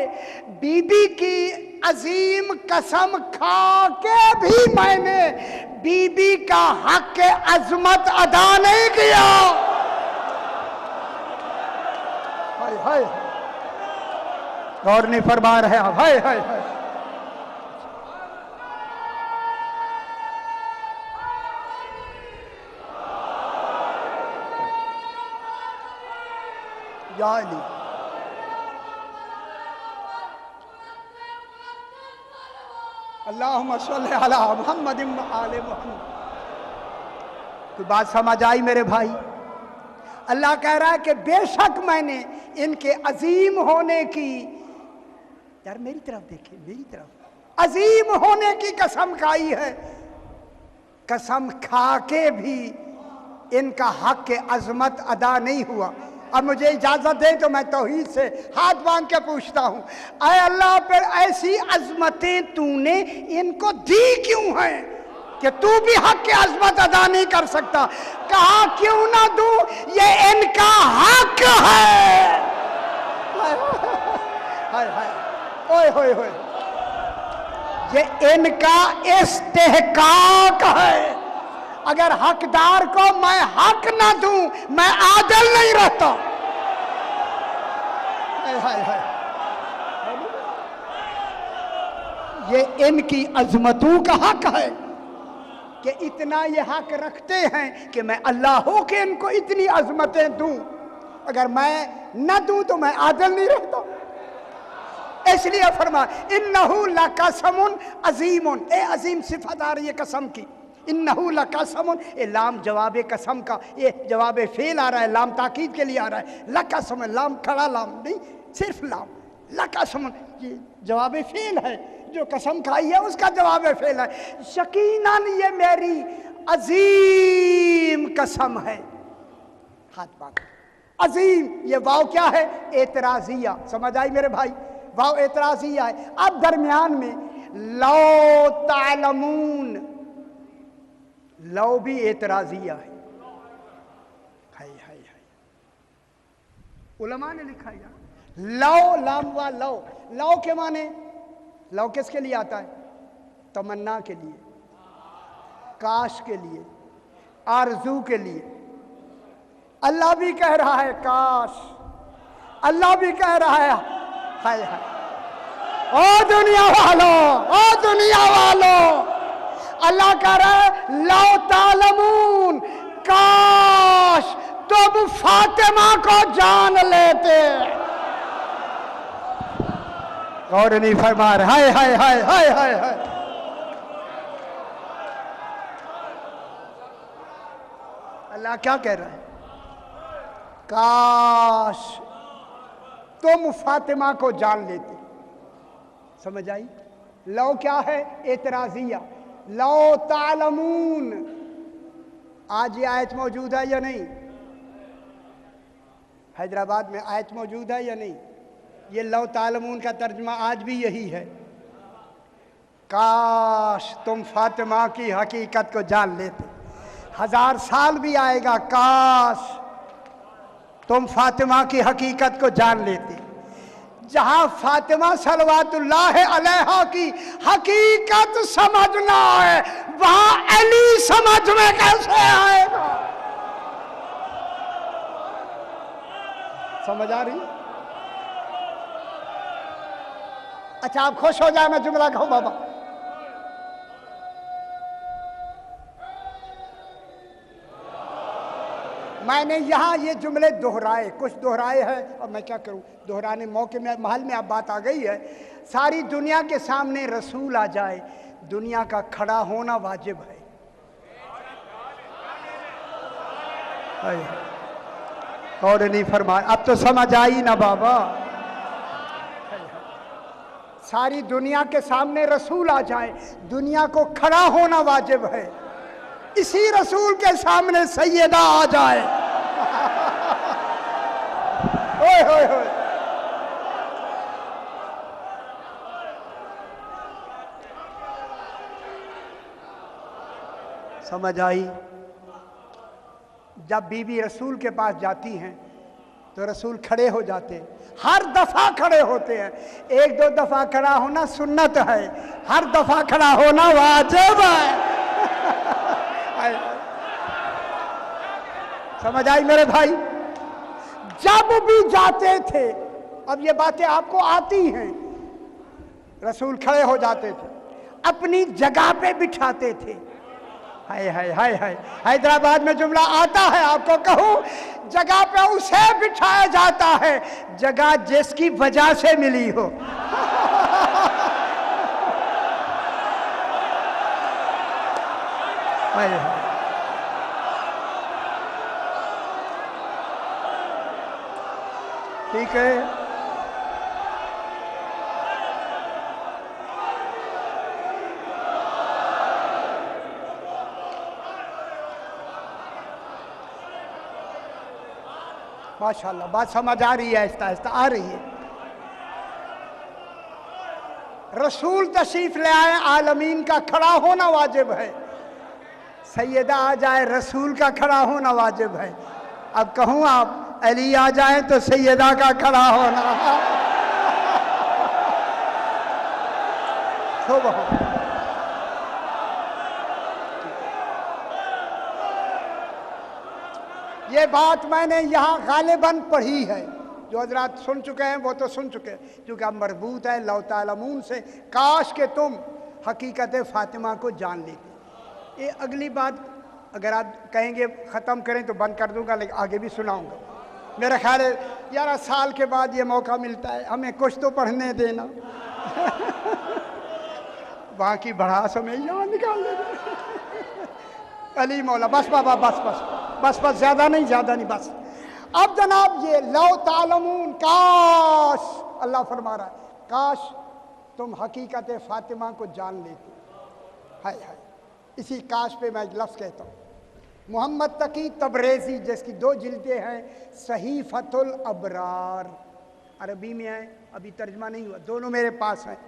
बीबी की अजीम कसम खा के भी मैंने बीबी का हक अजमत अदा नहीं किया। हाय गौर नहीं फरमा रहे आप, हाय हाय हाय। या अली अल्लाहुम्मा सल्ली अला मुहम्मद व आले मुहम्मद। तो बात समझ आई मेरे भाई? अल्लाह कह रहा है कि बेशक मैंने इनके अजीम होने की, यार मेरी तरफ देखिए, मेरी तरफ, अजीम होने की कसम खाई है। कसम खा के भी इनका हक के अजमत अदा नहीं हुआ। अब मुझे इजाजत दे तो मैं तौहीद से हाथ बांध के पूछता हूं, अय अल्लाह, फिर ऐसी अजमतें तूने इनको दी क्यों हैं कि तू भी हक के अजमत अदा नहीं कर सकता? कहा क्यों ना दूं, ये इनका हक है। हाय हाय ओए होए होए, ये इनका इस्तेहकाक है। अगर हकदार को मैं हक ना दूं, मैं आदिल नहीं रहता। हाय हाय हाय, ये इनकी अजमतों का हक है कि इतना ये हक रखते हैं कि मैं अल्लाह हो के इनको इतनी अजमतें दूं। अगर मैं न दूं तो मैं आदिल नहीं रहता। इसलिए फरमा इन्नहु लकसमुन अजीमुन, ए अजीम सिफत आ रही है कसम की। इन्नहु लकसमुन, ए लाम जवाब कसम का, ये जवाब फेल आ रहा है, लाम ताकीद के लिए आ रहा है। लकसम, लाम खड़ा लाम नहीं, सिर्फ लाम। लकसमुन ये जवाब फेल है, जो कसम खाई है उसका जवाब फेल है। यकीनन ये मेरी अजीम कसम है। हाथ बात अजीम, ये वाव क्या है? एतराजिया। समझ आई मेरे भाई? वाव एतराजिया है। अब दरमियान में लो तालमून, लो भी एतराजिया है। हाय हाय हाय, उलमा ने लिखा है लो, लाम व लो, लो के माने, लो किसके लिए आता है? तमन्ना के लिए, काश के लिए, आरजू के लिए। अल्लाह भी कह रहा है काश, अल्लाह भी कह रहा है हाय हाय। ओ दुनिया वालों, ओ दुनिया वालों, अल्लाह कह रहा है लो तालमून, काश तुम फातिमा को जान लेते। गौर नहीं फरमा रहे, हाय हाय हाय हाय हाय हाय। अल्लाह क्या कह रहा है? काश तुम फातिमा को जान लेते। समझ आई? लो क्या है? एतराजिया। लो तालमून, आज ये आयत मौजूद है या नहीं? हैदराबाद में आयत मौजूद है या नहीं? ये लो तालमून का तर्जमा आज भी यही है, काश तुम फातिमा की हकीकत को जान लेते। 1000 साल भी आएगा, काश तुम फातिमा की हकीकत को जान लेते। जहां फातिमा सलवातुल्लाह अलैहा की हकीकत समझना है, वहां अली समझ में कैसे आएगा? समझ आ रही? अच्छा आप खुश हो जाए, मैं जुमला कहूं बाबा। मैंने यहाँ ये जुमले दोहराए, कुछ दोहराए हैं, और मैं क्या करूं, दोहराने मौके में महल में अब बात आ गई है। सारी दुनिया के सामने रसूल आ जाए, दुनिया का खड़ा होना वाजिब है। और नहीं फरमा, अब तो समझ आई ना बाबा? सारी दुनिया के सामने रसूल आ जाए, दुनिया को खड़ा होना वाजिब है। इसी रसूल के सामने सैयदा आ जाए, ओए होए होए, समझ आई? जब बीबी रसूल के पास जाती हैं तो रसूल खड़े हो जाते हैं, हर दफा खड़े होते हैं। 1-2 दफा खड़ा होना सुन्नत है, हर दफा खड़ा होना वाजिब है। समझ आई मेरे भाई? जब भी जाते थे, अब ये बातें आपको आती हैं, रसूल खड़े हो जाते थे, अपनी जगह पे बिठाते थे। हाय हाय हाय हाय, हैदराबाद में जुमला आता है, आपको कहूं, जगह पे उसे बिठाया जाता है जगह जिसकी वजह से मिली हो। हाय हाय, ठीक है। माशाल्लाह, बात समझ आ रही है, आहिस्ता आहिस्ता आ रही है। रसूल तशरीफ ले आए, आलमीन का खड़ा होना वाजिब है। सैयदा आ जाए, रसूल का खड़ा होना वाजिब है। अब कहूँ आप अली आ जाए तो सैयदा का खड़ा होना सुभान। ये बात मैंने यहाँ गालिबन पढ़ी है, जो हजरात सुन चुके हैं वो तो सुन चुके हैं, क्योंकि अब मरबूत है लौ तालमून से, काश के तुम हकीकत फातिमा को जान लेते। ये अगली बात अगर आप कहेंगे ख़त्म करें तो बंद कर दूंगा, लेकिन आगे भी सुनाऊंगा। मेरा ख्याल है 11 साल के बाद ये मौका मिलता है, हमें कुछ तो पढ़ने देना। बाकी बढ़ास हमें यहाँ निकाल देना। अली मौला, बस बाबा, बस बस बस बस, ज़्यादा नहीं, ज़्यादा नहीं, बस। अब जनाब ये लौ तालमून, काश, अल्लाह फरमा रहा है, काश तुम हकीकत फातिमा को जान लेते। हाय हाय, इसी काश पे मैं लफ्ज़ कहता हूँ। मोहम्मद तकी तबरेज़ी, जिसकी 2 जिल्दें हैं, सहीफ़तुल अबरार, अरबी में है, अभी तर्जमा नहीं हुआ, दोनों मेरे पास हैं।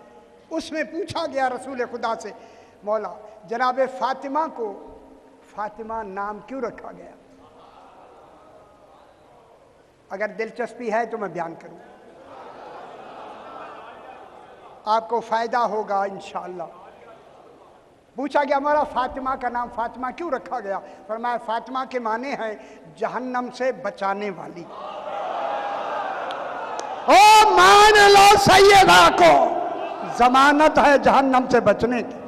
उसमें पूछा गया रसूल खुदा से, मौला जनाब फातिमा को फातिमा नाम क्यों रखा गया? अगर दिलचस्पी है तो मैं बयान करूँ, आपको फ़ायदा होगा इंशाअल्लाह। पूछा गया मौला फातिमा का नाम फातिमा क्यों रखा गया? फरमाया फातिमा के माने हैं जहन्नम से बचाने वाली। ओ मान लो सैयदा को जमानत है जहन्नम से बचने की,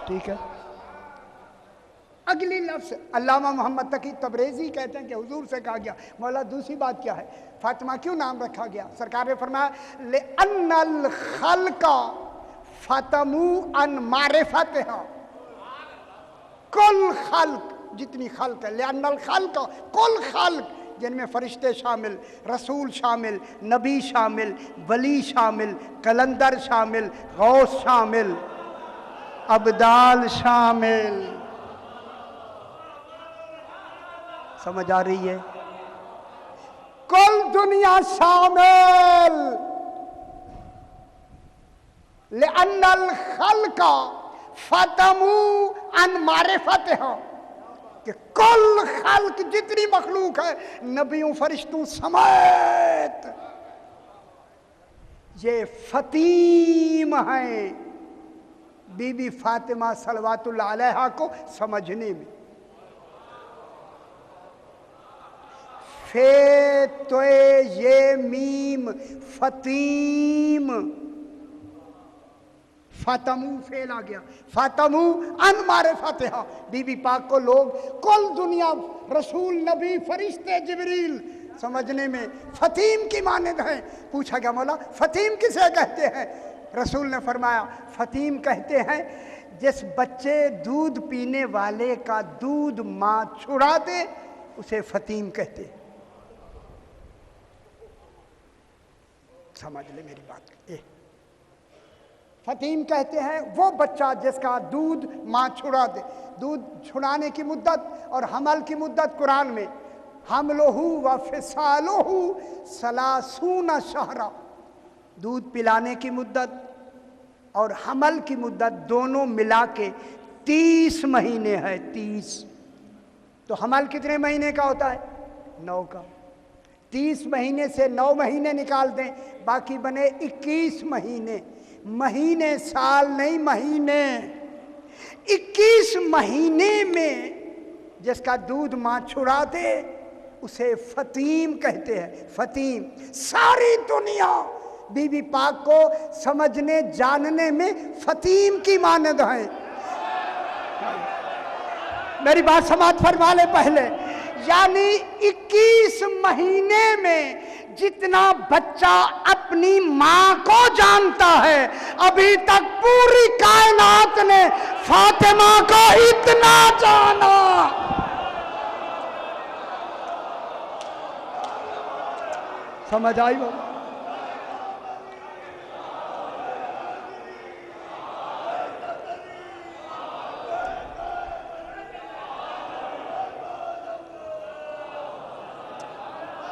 ठीक है। अगली लफ्ज़ अल्लामा मोहम्मद तकी तबरेज़ी कहते हैं कि हुजूर से कहा गया, मौला दूसरी बात क्या है, फातिमा क्यों नाम रखा गया? सरकार ने फरमाया ले अन्नल खल्का फतमू अन मारिफतिहा, कुल खल्क, जितनी खल्क है, ले अन्नल खल्का, कुल खल्क, जिनमें फरिश्ते शामिल, रसूल शामिल, नबी शामिल, वली शामिल, कलंदर शामिल, गौस शामिल, अब्दाल शामिल। समझ आ रही है? कुल दुनिया शामिल, ले अन्नल खल्का फतमू अन मारिफतिहा, कि कुल खल्क जितनी मखलूक है, नबियों फरिश्तों समेत, ये फतीम है बीबी फातिमा सलवातुल्लाह अलैहा को समझने में। फे तो ये मीम फतीम, फातमू फेल आ गया, फातमू अन मारिफतिहा, बीबी पाक को लोग कुल दुनिया, रसूल, नबी, फरिश्ते, जिब्रील समझने में फतीम की मानद है। पूछा गया मौला फतीम किसे कहते हैं? रसूल ने फरमाया फतीम कहते हैं जिस बच्चे दूध पीने वाले का दूध माँ छुड़ा दे उसे फतीम कहते हैं। समझ ले मेरी बात। फतीम कहते हैं वो बच्चा जिसका दूध माँ छुड़ा दे। दूध छुड़ाने की मुद्दत और हमल की मुद्दत कुरान में हमलोहू व फिसालोहू सलासूना शहरा, दूध पिलाने की मुद्दत और हमल की मुद्दत दोनों मिला के 30 महीने है। 30 तो हमल कितने महीने का होता है? 9 का। 30 महीने से 9 महीने निकाल दें, बाकी बने 21 महीने। महीने साल नहीं, महीने। 21 महीने में जिसका दूध माँ छुड़ा दे उसे फतीम कहते हैं। फतीम सारी दुनिया बीबी पाक को समझने जानने में फतीम की मानद है। मेरी बात समाप्त फरमा ले पहले। यानी 21 महीने में जितना बच्चा अपनी मां को जानता है, अभी तक पूरी कायनात ने फातिमा को इतना जाना। समझ आई बाबा?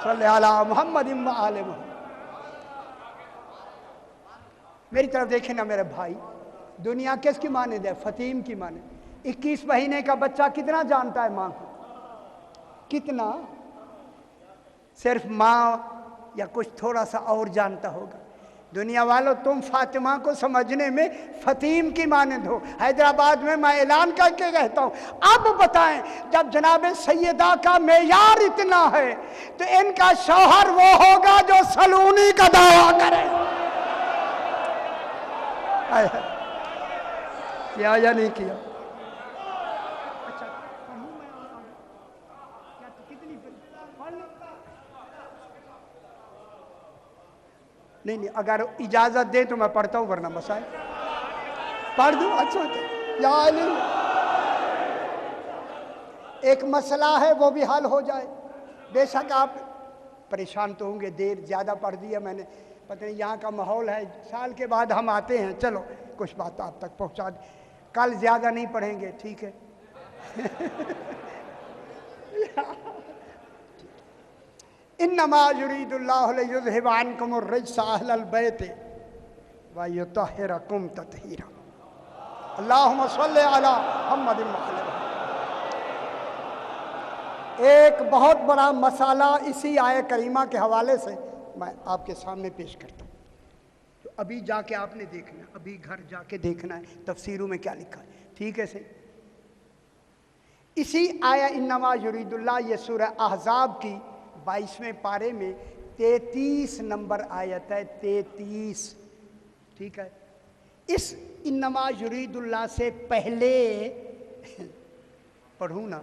सल्ले अला मोहम्मद व आले मोहम्मद। मेरी तरफ देखे ना मेरे भाई, दुनिया किसकी मानद है? फतीम की मानद। 21 महीने का बच्चा कितना जानता है माँ को? कितना? सिर्फ माँ या कुछ थोड़ा सा और जानता होगा। दुनिया वालों, तुम फातिमा को समझने में फतीम की मानद हो। हैदराबाद में मैं ऐलान करके कहता हूं, अब बताएं, जब जनाब सैयदा का मेयार इतना है तो इनका शौहर वो होगा जो सलूनी का दावा करे। किया या नहीं किया? अच्छा, नहीं, अगर इजाजत दे तो मैं पढ़ता हूं, वरना मसाइल पढ़ दूं। अच्छा या नहीं, एक मसला है वो भी हल हो जाए। बेशक आप परेशान तो होंगे, देर ज़्यादा पढ़ दिया मैंने, पता नहीं यहाँ का माहौल है, साल के बाद हम आते हैं, चलो कुछ बात आप तक पहुँचा दे। कल ज़्यादा नहीं पढ़ेंगे, ठीक है? इन्नमा युरीदुल्लाहु लियुज़हिब अन्कुमुर रिज्स अहलल बैत व युतहिरकुम तत्हीरा। अल्लाहुम्मा सल्लि अला मुहम्मद व आले मुहम्मद। एक बहुत बड़ा मसाला इसी आय करीमा के हवाले से मैं आपके सामने पेश करता हूँ, तो अभी जाके आपने देखना है, अभी घर जाके देखना है तफसीरों में क्या लिखा है, ठीक है सही? इसी आया इन्नमा युरीदुल्लाह, ये सूरह अहज़ाब की 22वें पारे में 33 नंबर आयत है, 33, ठीक है? इस इन्नमा युरीदुल्लाह से पहले पढ़ूँ ना,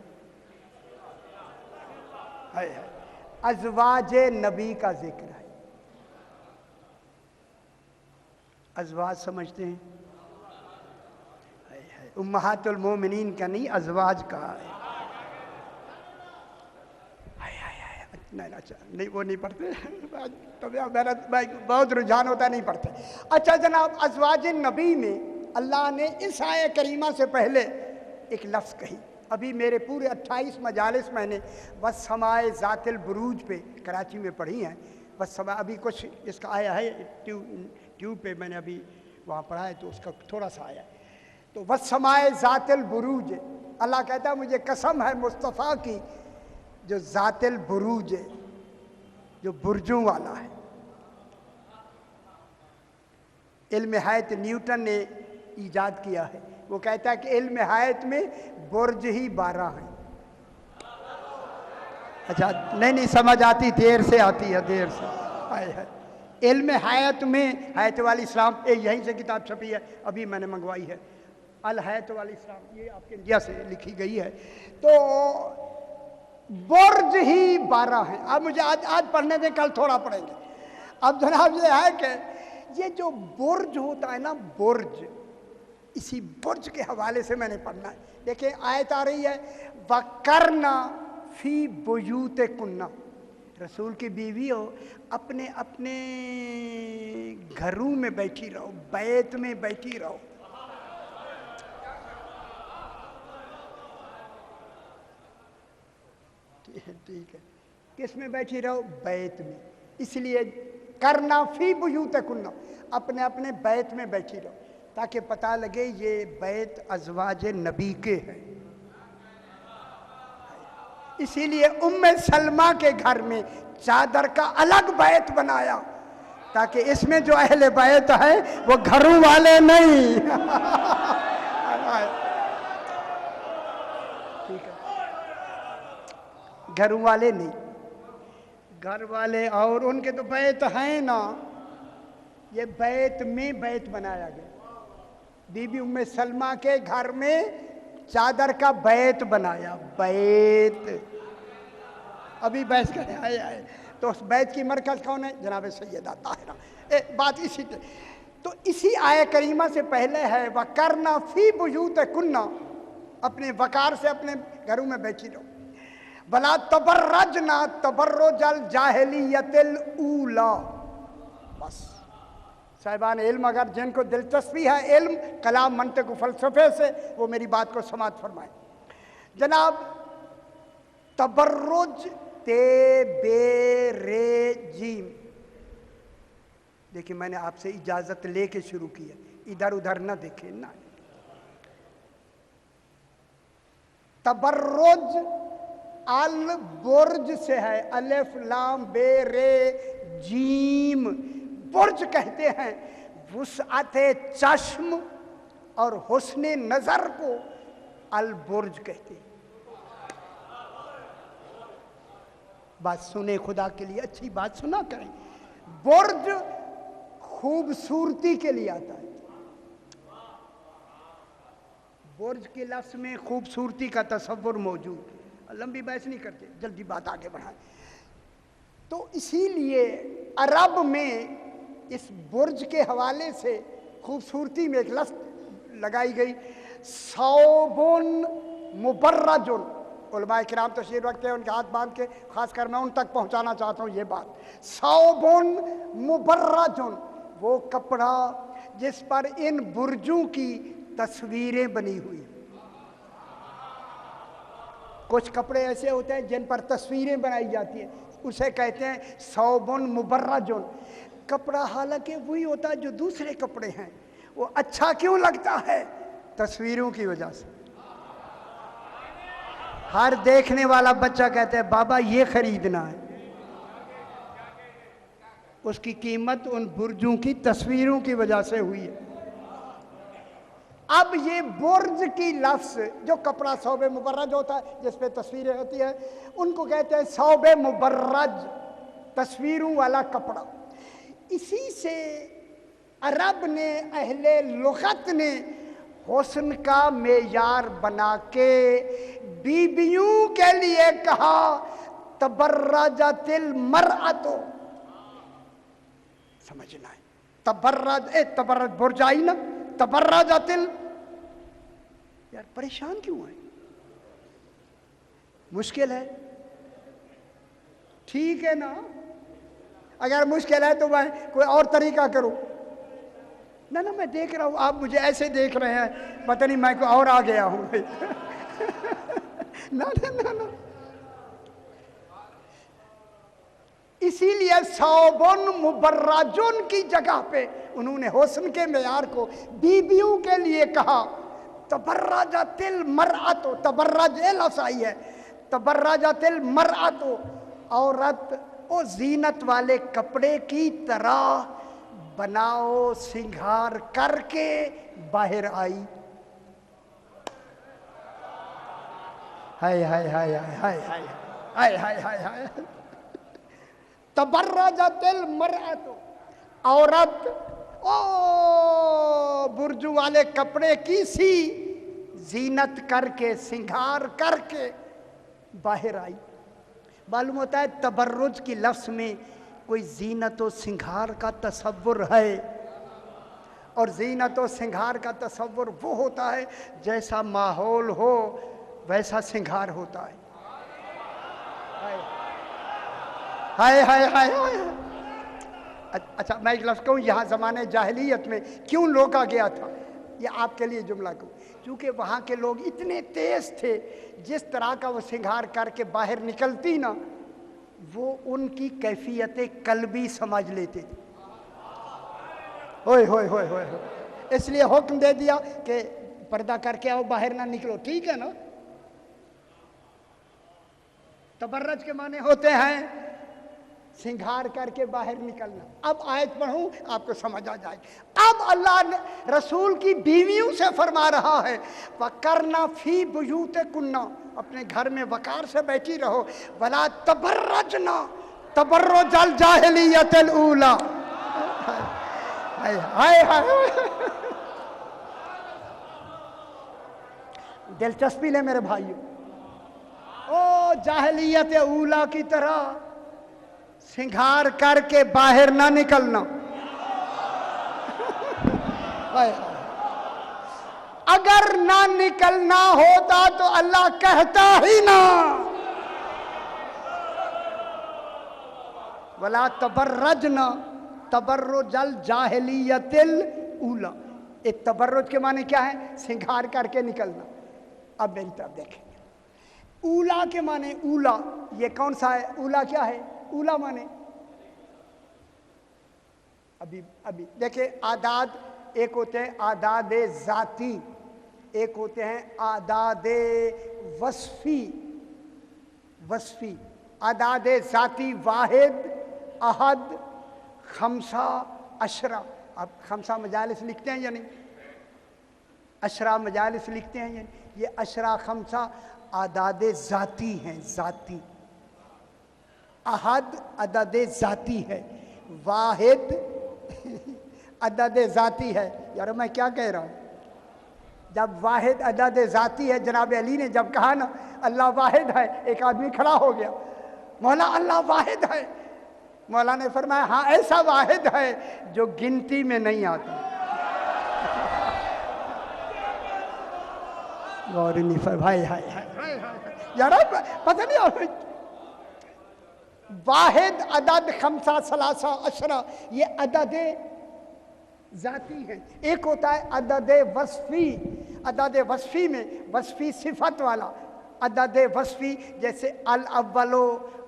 अज़वाज नबी का जिक्र है। अज़वाज समझते हैं? उम्महातुल मोमिनीन का नहीं, अज़वाज का है। नहीं वो नहीं पढ़ते, तब मेरा बहुत रुझान होता है, नहीं पढ़ते। अच्छा जनाब, अज़वाज नबी में अल्लाह ने इस आय करीमा से पहले एक लफ्ज़ कही। अभी मेरे पूरे 28 मजालिस मैंने बस समाए ज़ातिल बुरूज पे कराची में पढ़ी हैं। बस समा अभी कुछ इसका आया है ट्यूब पे, मैंने अभी वहाँ पढ़ा है तो उसका थोड़ा सा आया है। तो बस समाए ज़ातिल बुरूज, अल्लाह कहता है मुझे कसम है मुस्तफ़ा की जो ज़ातिल बुरूज है, जो बुर्जों वाला है। इल्म हैत न्यूटन ने ईजाद किया है, वो कहता है कि इल्म हैत में बुर्ज ही 12 हैं। अच्छा नहीं समझ आती, देर से आती है, देर से। इल्म हैत में, हैत वाली इस्लाम यहीं से किताब छपी है, अभी मैंने मंगवाई है, अल हैत वाली इस्लाम, ये आपके इंडिया से लिखी गई है। तो बुर्ज ही 12 हैं। अब मुझे आज पढ़ने दें, कल थोड़ा पढ़ेंगे। अब जनाब ये है कि ये जो बुर्ज होता है ना, बुर्ज, इसी बुर्ज के हवाले से मैंने पढ़ना है। देखिए आयत आ रही है, वकरना फी बुयूते कुन्ना, रसूल की बीवी हो, अपने अपने घरों में बैठी रहो, बैत में बैठी रहो। ठीक है, किस में बैठी रहो? बैत में। इसलिए करना फी बुयूते कुन्ना, अपने अपने बैत में बैठी रहो, ताकि पता लगे ये बैत अज़वाज नबी के हैं। इसीलिए उम्मे सलमा के घर में चादर का अलग बैत बनाया, ताकि इसमें जो अहले बैत है वो घरों वाले नहीं। ठीक है, घरों वाले नहीं। घर वाले और उनके तो बैत हैं ना, ये बैत में बैत बनाया गया। बीबी उम्मे सलमा के घर में चादर का बैत बनाया, बैत। अभी बैत कर आए तो उस बैत की मरकज कौन है? जनाब सैयदा ताहिरा। बात इसी तो इसी आय करीमा से पहले है वकरना फी बुयूतिकुन्ना, अपने वकार से अपने घरों में बैठी रहो। वला तबर्रजना तबर्रुजल जाहिलियतिल ऊला। बस साहिबान इल्म अगर जिनको दिलचस्पी है इल्म कलाम मंतिक फ़लसफ़े से, वो मेरी बात को समात फरमाएं। जनाब तबर्रुज ते बे रे जीम, देखिए मैंने आपसे इजाज़त लेके शुरू किया, इधर उधर ना देखें ना। तबर्रुज अल बुर्ज से है, अलिफ लाम बे रे जीम। बुर्ज कहते हैं वुसअते चश्म और हुस्ने नज़र को अल बुर्ज कहते हैं। बात सुने खुदा के लिए, अच्छी बात सुना करें। बुर्ज खूबसूरती के लिए आता है। बुर्ज के लफ्ज़ में खूबसूरती का तसव्वुर मौजूद है। लंबी बहस नहीं करते, जल्दी बात आगे बढ़ाएं। तो इसीलिए अरब में इस बुर्ज के हवाले से खूबसूरती में एक लफ्ज़ लगाई गई, सौबुन मुबर्रजुन। उलमाए किराम तशरीफ रखते हैं, उनके हाथ बांध के, खासकर मैं उन तक पहुंचाना चाहता हूं ये बात। सौबुन मुबर्रजुन, वो कपड़ा जिस पर इन बुर्जों की तस्वीरें बनी हुई। कुछ कपड़े ऐसे होते हैं जिन पर तस्वीरें बनाई जाती हैं, उसे कहते हैं सौबुन मुबर्रजुन। कपड़ा हालांकि वही होता है जो दूसरे कपड़े हैं, वो अच्छा क्यों लगता है? तस्वीरों की वजह से। हर देखने वाला बच्चा कहता है बाबा ये खरीदना है, उसकी कीमत उन बुर्जों की तस्वीरों की वजह से हुई है। अब ये बुर्ज की लफ्ज़ जो कपड़ा सौबे मुबर्रज होता है जिस पे तस्वीरें होती है, उनको कहते हैं सौबे मुबर्रज, तस्वीरों वाला कपड़ा। इसी से अरब ने, अहले लुगत ने हुस्न का मेयार बना के बीबियों के लिए कहा तबर्रजतिल मरअतो। समझना है, तबर्रज बुर्ज आई ना, तबर्रजतिल। यार परेशान क्यों है? मुश्किल है, ठीक है ना? अगर मुश्किल है तो मैं कोई और तरीका करूं ना। ना मैं देख रहा हूं, आप मुझे ऐसे देख रहे हैं, पता नहीं मैं कोई और आ गया हूं। ना ना ना ना, इसीलिए सौबुन मुबर्रजुन की जगह पे उन्होंने हुस्न के मेयार को बीबियों के लिए कहा तबर्रजतिल मरअतो। तबर्रज लफ्ज़ आई है, तबर्रजतिल मरअतो, औरत ओ जीनत वाले कपड़े की तरह बनाओ सिंगार करके बाहर आई। हाय हाय हाय हाय हाय हाय हाय हाय हाय हाय। तबर्रजतिल मरअतो, औरत ओ बुर्जू वाले कपड़े की सी जीनत करके, सिंगार करके बाहर आई। मालूम होता है तबर्रुज की लफ्ज़ में कोई जीनत और सिंगार का तसव्वुर है, और जीनत और सिंगार का तसव्वुर वो होता है जैसा माहौल हो वैसा सिंगार होता है। हाय हाय हाय हाय। अच्छा मैं एक लफ्ज़ कहूँ, यहाँ ज़माने जाहिलियत में क्यों रोका गया था, ये आपके लिए जुमला कहूँ। क्योंकि वहाँ के लोग इतने तेज़ थे, जिस तरह का वो सिंगार करके बाहर निकलती ना, वो उनकी कैफियत कल्बी समझ लेते थे। होय होय होय होय, इसलिए हुक्म दे दिया कि पर्दा करके आओ, बाहर ना निकलो, ठीक है ना। तबर्रज के माने होते हैं सिंगार करके बाहर निकलना। अब आयत पढ़ूं आपको समझ आ जाएगी। अब अल्लाह ने रसूल की बीवियों से फरमा रहा है वकरना फी बुयूतिकुन्ना, अपने घर में वकार से बैठी रहो। वला तबर्रजना, तबर्रुजल जाहिलियतिल ऊला। हाय हाय हाय, दिलचस्पी ले मेरे भाइयों, ओ जाहिलियत ऊला की तरह सिंगार करके बाहर ना निकलना। अगर ना निकलना होता तो अल्लाह कहता ही ना, वला तबर्रजना तबर्रुजल जाहिलियतिल ऊला। एक तबर्रुज के माने क्या है? सिंगार करके निकलना। अब मेरी तरफ देखेंगे, ऊला के माने ऊला ये कौन सा है? ऊला क्या है? ऊला माने अभी अभी देखिए, आदाद एक होते हैं आदादे जाती, एक होते हैं आदादे वस्फी। वस्फी आदादे जाती वाहिद, अहद, खमसा, अशरा। अब खमसा मजालिस लिखते हैं या नहीं? अशरा मजालिस लिखते हैं या नहीं? ये अशरा खमसा आदादे जाती हैं, जाती। अहद अदद जाती है, वाहिद अदद जाती है। यार मैं क्या कह रहा हूँ? जब वाहिद अदद जाती है, जनाब अली ने जब कहा ना अल्लाह वाहिद है, एक आदमी खड़ा हो गया, मौला अल्लाह वाहिद है। मौला ने फरमाया हाँ ऐसा वाहिद है जो गिनती में नहीं आता। गौर नहीं फर भाई, हाय यार पता नहीं, वाहिद अदद खमसा सलासा अशरा ये अदद जाती है। एक होता है अदद वस्फी। अदद वस्फी में वस्फी सिफत वाला अदद वस्फी, जैसे अल अव्वलो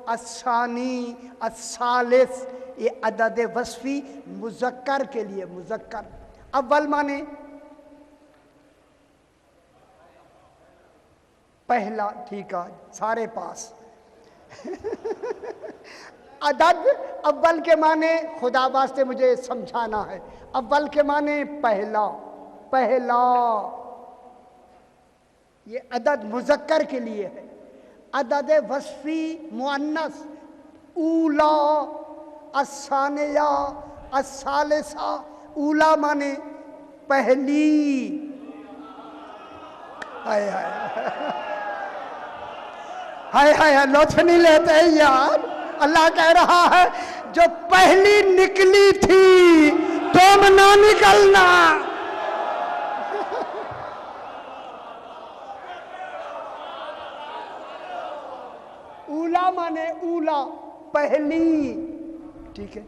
अस्सानी अस्सालिस, ये अदद वस्फी मुज़क्कर के लिए। मुज़क्कर अव्वल माने पहला, ठीक है सारे पास। अदद अव्वल के माने, खुदा वास्ते मुझे समझाना है, अव्वल के माने पहला, पहला। ये अदद मुज़क्कर के लिए है। अदद वस्फी मुअन्नस ऊला, अस्सानिया, अस्सालिसा। ऊला माने पहली। हाय हाय हाय हाय, लुत्फ नहीं लेते हैं यार। अल्लाह कह रहा है जो पहली निकली थी तुम ना निकलना। ऊला माने ऊला पहली, ठीक है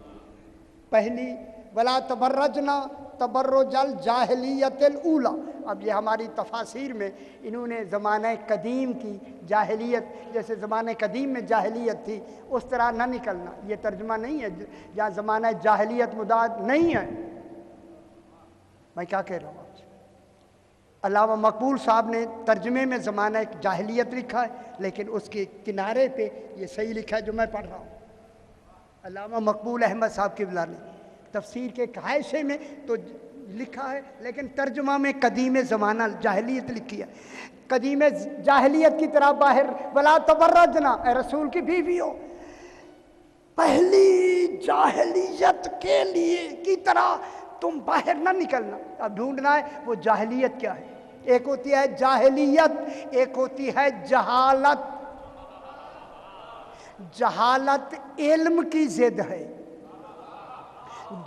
पहली। वला तबर्रजना तबर्रुजल जाहिलियतिल ऊला। अब ये हमारी तफासिर में इन्होंने ज़माने कदीम की जाहिलियत, जैसे ज़माने कदीम में जाहिलियत थी उस तरह न निकलना, ये तर्जुमा नहीं है। जहाँ ज़माना जाहिलियत मुदाद नहीं है। मैं क्या कह रहा हूँ आपसे? अल्लामा मकबूल साहब ने तर्जुमे में ज़माना जाहिलियत लिखा है, लेकिन उसके किनारे पे ये सही लिखा है जो मैं पढ़ रहा हूँ। अल्लामा मकबूल अहमद साहब किबला ने तफसीर के हाशिए में तो लिखा है, लेकिन तर्जुमा में कदीम ज़माना जाहिलियत लिखी है। कदीम जाहिलियत की तरह बाहर, वला तबर्रजना, ए रसूल की बीवियों पहली जाहिलियत के लिए की तरह तुम बाहर ना निकलना। अब ढूंढना है वो जाहिलियत क्या है। एक होती है जाहिलियत, एक होती है जहालत। जहालत इल्म की जिद है,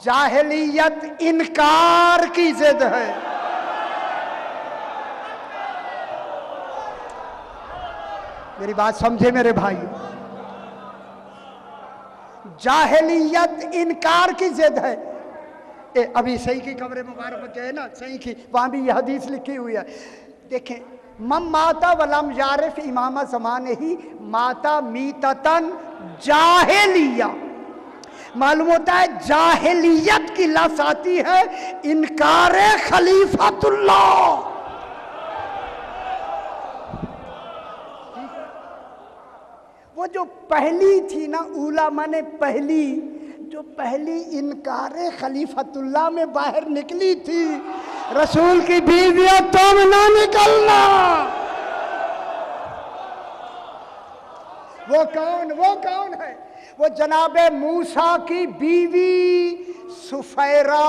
जाहिलियत इनकार की जिद है। मेरी बात समझे मेरे भाई? जाहिलियत इनकार की जिद है। अभी सही की कब्र मुबारक के है ना, सही की, वहां भी यह हदीस लिखी हुई है। देखें, मम माता वलम यारिफ इमामा ज़माने ही माता मीततन जाहिलिया। मालूम होता है जाहिलियत की लफ्ज़ आती है इनकारे खलीफतुल्लाह। वो जो पहली थी ना, ऊला माने पहली, जो पहली इनकारे खलीफतुल्लाह में बाहर निकली थी, रसूल की बीवियां तुम ना निकलना। वो कौन है? वो जनाबे मूसा की बीवी सुफैरा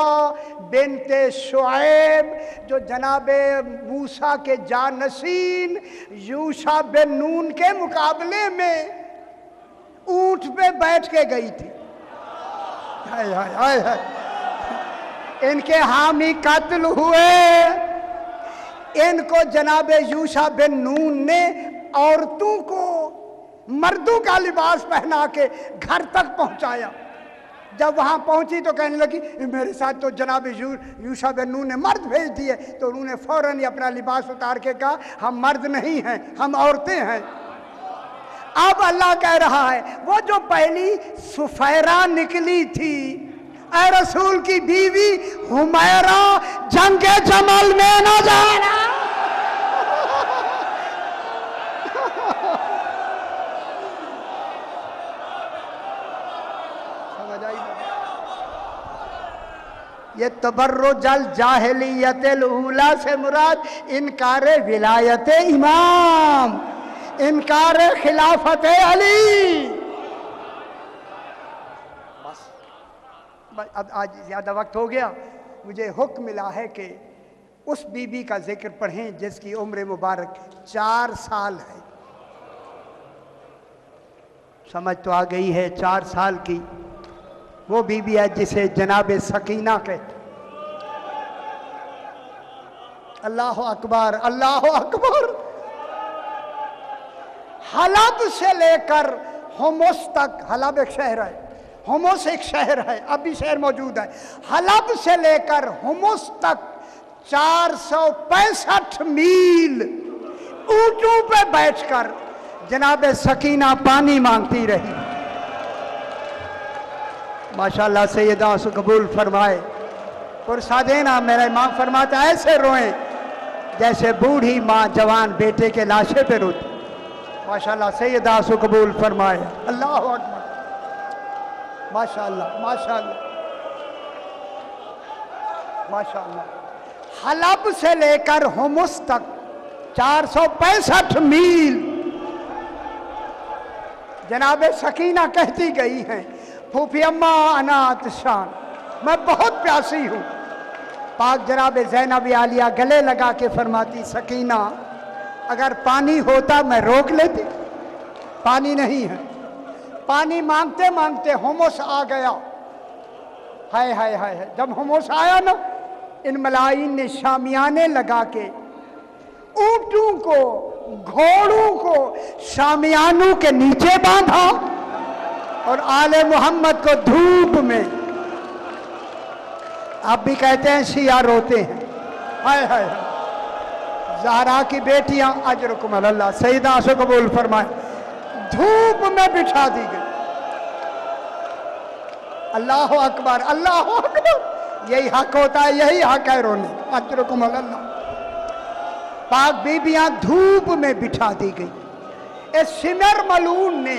बिनते शुएब, जो जनाबे मूसा के जानशीन यूशा बिन नून के मुकाबले में ऊंट पे बैठ के गई थी। हाय हाय हाय हाय। इनके हामी कत्ल हुए। इनको जनाबे यूशा बिन नून ने औरतों को मर्दों का लिबास पहना के घर तक पहुंचाया। जब वहां पहुंची तो कहने लगी मेरे साथ तो जनाब यूशा बिन नून ने मर्द भेज दिए। तो उन्होंने फौरन ही अपना लिबास उतार के कहा हम मर्द नहीं हैं, हम औरतें हैं। अब अल्लाह कह रहा है वो जो पहली सुफैरा निकली थी, ऐ रसूल की बीवी हुमैरा जंगे जमल में न जाना। ये तबर्रुजल जाहिलियतिल ऊला से मुराद इनकार विलायत इमाम, इनकार खिलाफत अली। बस अब आज ज़्यादा वक्त हो गया। मुझे हुक्म मिला है कि उस बीबी का जिक्र पढ़ें जिसकी उम्र मुबारक 4 साल है। समझ तो आ गई है 4 साल की वो बीबी है जिसे जनाबे सकीना कहते। अल्लाह अकबर, अल्लाह अकबर। हलब से लेकर हुमस तक, हलब एक शहर है, हुमस एक शहर है, अब भी शहर मौजूद है। हलब से लेकर हुमस तक 465 मील ऊंटों पे बैठकर जनाबे सकीना पानी मांगती रही। माशाअल्लाह सैयदा से कबूल फरमाए। पुरसादेना मेरा इमाम फरमाता ऐसे रोएं जैसे बूढ़ी माँ जवान बेटे के लाशे पे रोती। माशाअल्लाह सैयदा से कबूल फरमाए। अल्लाह अकबर। माशाअल्लाह माशाअल्लाह माशाअल्लाह। हलब से लेकर हुमस तक 465 मील जनाबे सकीना कहती गई हैं फूफी अम्मा अनाथ शान मैं बहुत प्यासी हूँ। पाक जनाब ज़ैनब आलिया गले लगा के फरमाती सकीना अगर पानी होता मैं रोक लेती, पानी नहीं है। पानी मांगते मांगते हुमस आ गया। हाय हाय हाय हाय। जब हुमस आया ना, इन मलाइन ने शामियाने लगा के ऊंटों को घोड़ों को शामियानों के नीचे बांधा और आले मोहम्मद को धूप में, आप भी कहते हैं शिया रोते हैं। हाय हाय हाय। ज़हरा की बेटियां अजरुकुम अल्लाह सईदा से कबूल फरमाए धूप में बिठा दी गई। अल्लाह अकबर अल्लाह अकबर। यही हक होता है, यही हक है रोने। अजरुकुम अल्लाह। पाक बीबियां धूप में बिठा दी गई। इस सिमर मलून ने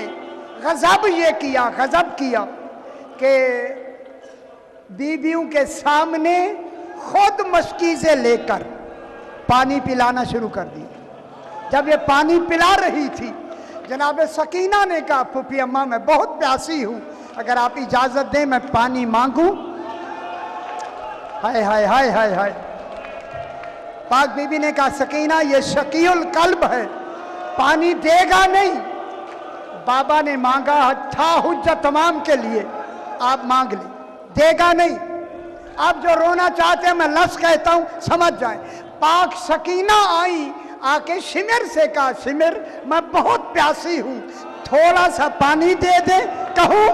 गजब ये किया, गजब किया कि बीबियों के सामने खुद मशकीज़ें लेकर पानी पिलाना शुरू कर दिया। जब ये पानी पिला रही थी जनाब सकीना ने कहा फूफी अम्मा मैं बहुत प्यासी हूँ, अगर आप इजाज़त दें मैं पानी मांगूं। हाय हाय हाय हाय हाय। पाक बीबी ने कहा सकीना ये शकीउल कल्ब है, पानी देगा नहीं। बाबा ने मांगा था हुज्जत तमाम के लिए, आप मांग ले, देगा नहीं। आप जो रोना चाहते हैं मैं लफ्ज़ कहता हूं समझ जाए। पाक सकीना आई, आके शिमर से कहा शिमर मैं बहुत प्यासी हूं, थोड़ा सा पानी दे दे। कहूं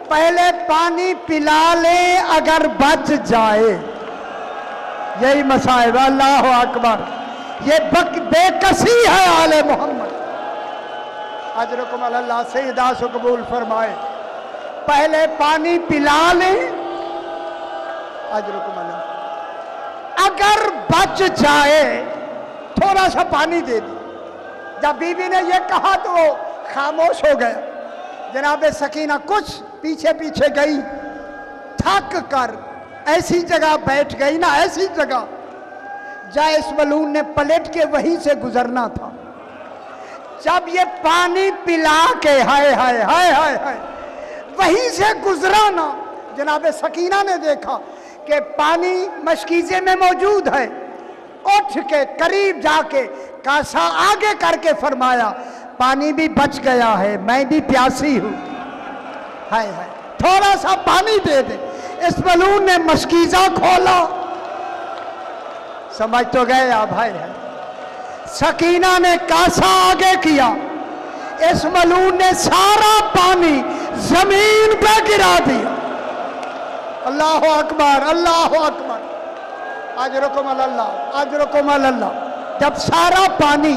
पहले पानी पिला ले अगर बच जाए। यही मसाइब। अल्लाह अकबर। ये बेकसी है आले मोहम्मद। अजरुकुम अल्लाह सईदा से कबूल फरमाए। पहले पानी पिला ले अजरुकुम अल्लाह, अगर बच जाए थोड़ा सा पानी दे दी। जब बीबी ने यह कहा तो वो खामोश हो गया। जनाब सकीना कुछ पीछे पीछे गई, थक कर ऐसी जगह बैठ गई ना, ऐसी जगह जहाँ इस मलून ने पलट के वहीं से गुजरना था। जब ये पानी पिला के हाय हाय हाय हाय हाय वहीं से गुजरा ना, जनाब सकीना ने देखा कि पानी मशकीज़े में मौजूद है। उठ के करीब जाके कासा आगे करके फरमाया, पानी भी बच गया है, मैं भी प्यासी हूं, हाय हाय थोड़ा सा पानी दे दे। इस बलून ने मशकीज़ा खोला, समझ तो गए आप भाई है। सकीना ने कासा आगे किया, इस बलून ने सारा पानी जमीन पे गिरा दिया। अल्लाह अकबर, अल्लाह अकबर, अजरुकुम अल्लाह, अजरुकुम अल्लाह। जब सारा पानी,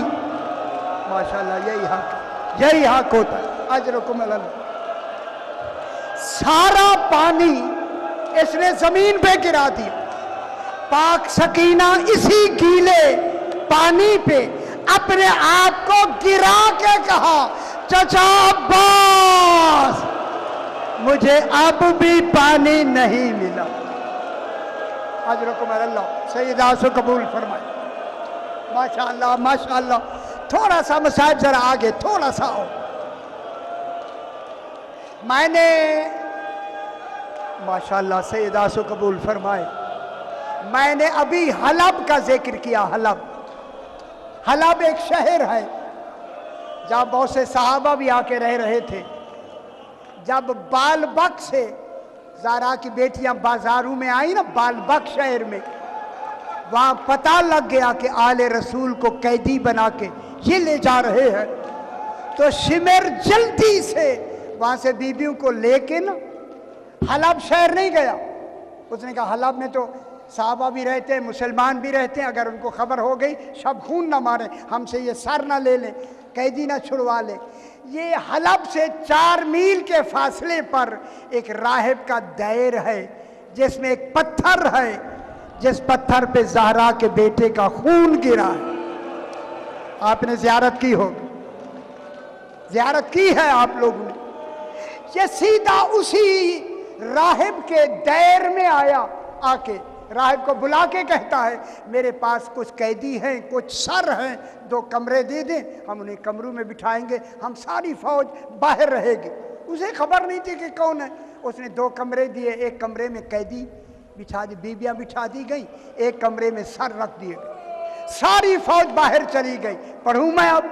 माशाल्लाह यही हक होता है, अजरुकुम अल्लाह। सारा पानी इसने जमीन पे गिरा दिया। पाक सकीना इसी गीले पानी पे अपने आप को गिरा के कहा, चचा अब्बास मुझे अब भी पानी नहीं मिला। अजरुकुम अल्लाह, सैयदा से कबूल फरमाए। माशाअल्लाह माशाअल्लाह। थोड़ा सा मसाज जरा आगे, थोड़ा सा आओ। मैंने माशाअल्लाह सैयदा से कबूल फरमाए। मैंने अभी हलब का जिक्र किया। हलब एक शहर है जहाँ बहुत से सहाबा भी आके रह रहे थे। जब बालबक से ज़ारा की बेटियां बाजारों में आई ना, बालबक शहर में, वहाँ पता लग गया कि आले रसूल को कैदी बना के ये ले जा रहे हैं, तो शिमर जल्दी से वहाँ से बीबियों को लेके ना हलब शहर नहीं गया। उसने कहा हलब में तो साहबा भी रहते हैं, मुसलमान भी रहते हैं, अगर उनको खबर हो गई सब खून ना मारे, हमसे ये सर ना ले लें, कैदी ना छुड़वा ले। ये हलब से 4 मील के फासले पर एक राहिब का दैर है जिसमें एक पत्थर है, जिस पत्थर पे ज़हरा के बेटे का खून गिरा है। आपने ज़ियारत की होगी, ज़ियारत की है आप लोगों ने। ये सीधा उसी राहिब के दैर में आया, आके राहिब को बुला के कहता है, मेरे पास कुछ कैदी हैं, कुछ सर हैं, 2 कमरे दे दें, हम उन्हें कमरों में बिठाएंगे, हम सारी फौज बाहर रहेगी। उसे खबर नहीं थी कि कौन है। उसने 2 कमरे दिए, एक कमरे में कैदी बिछा दी, बीबियां बिठा दी गई, एक कमरे में सर रख दिए गए, सारी फौज बाहर चली गई। पढ़ूं मैं अब।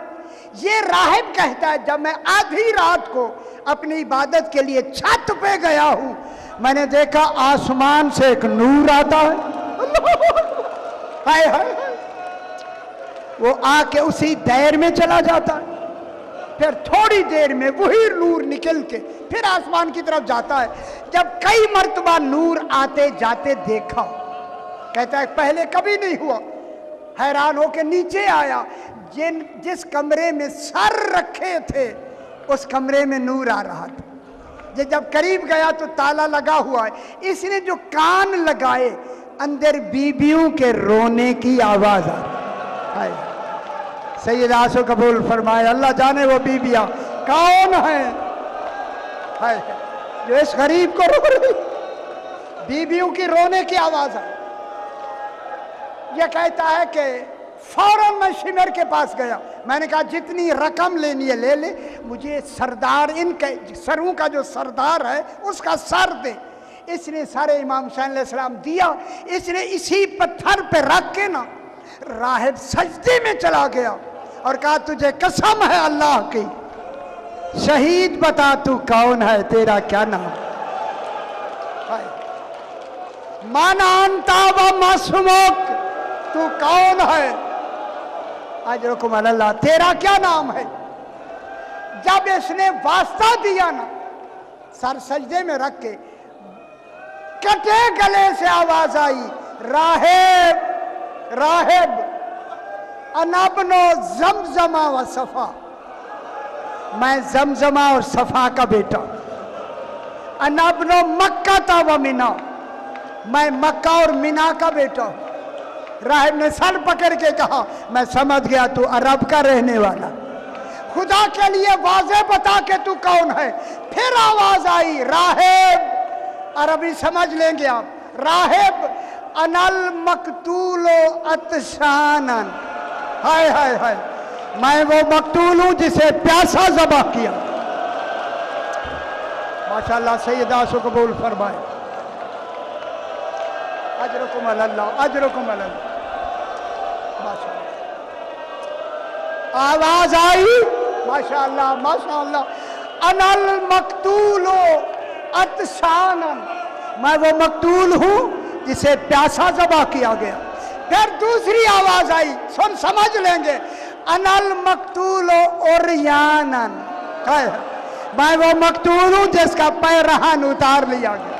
ये राहिब कहता है, जब मैं आधी रात को अपनी इबादत के लिए छत पे गया हूं, मैंने देखा आसमान से एक नूर आता है। हाय हाय, वो आके उसी दैर में चला जाता है, फिर थोड़ी देर में वही नूर निकल के फिर आसमान की तरफ जाता है। जब कई मर्तबा नूर आते जाते देखा, कहता है पहले कभी नहीं हुआ। हैरान होकर नीचे आया, जिस कमरे में सर रखे थे उस कमरे में नूर आ रहा था। जब करीब गया तो ताला लगा हुआ है। इसने जो कान लगाए, अंदर बीबियों के रोने की आवाज आ रही। सैयदा से कबूल फरमाए, अल्लाह जाने वो बीबियां कौन है जो इस गरीब को रो रही। बीबियों की रोने की आवाज है। यह कहता है कि फौरन मैं शिमर के पास गया, मैंने कहा जितनी रकम लेनी है ले ले, मुझे सरदार, इनके सरों का जो सरदार है उसका सर दे। इसने सारे इमाम हुसैन अलैहिस्सलाम दिया। इसने इसी पत्थर पे रख के ना राहिब सजदे में चला गया और कहा, तुझे कसम है अल्लाह की, शहीद बता तू कौन है, तेरा क्या नाम? मानांता व मासूमुक, तू कौन है? अजरुकुम अल्लाह, तेरा क्या नाम है? जब इसने वास्ता दिया ना, सर सजदे में रख के, कटे गले से आवाज आई, राहिब राहिब अनबनो जमजमा व सफा, मैं जमजमा और सफा का बेटा। अनबनो मक्का ता व मिना, मैं मक्का और मिना का बेटा हूं। राहिब ने सर पकड़ के कहा, मैं समझ गया तू अरब का रहने वाला, खुदा के लिए वाज़े बता के तू कौन है। फिर आवाज आई, राहिब, अरबी समझ लेंगे आप, राहिब अनल मकतूलो अतशानन, हाय हाय हाय, मैं वो मकतूल हूं जिसे प्यासा ज़बह किया। माशाअल्लाह सैयदा सो कबूल फरमाए। अजरुकुम अल्लाह, अजरुकुम अल्लाह। माशाअल्लाह आवाज आई, माशाअल्लाह माशाअल्लाह। अनल मकतूलो अतशानन, मैं वो मकतूल हूं जिसे प्यासा ज़बह किया गया। फिर दूसरी आवाज आई, सुन समझ लेंगे। अनल मकतूलो उरयानन, मैं वो मकतूल हूं जिसका पैरहन उतार लिया गया।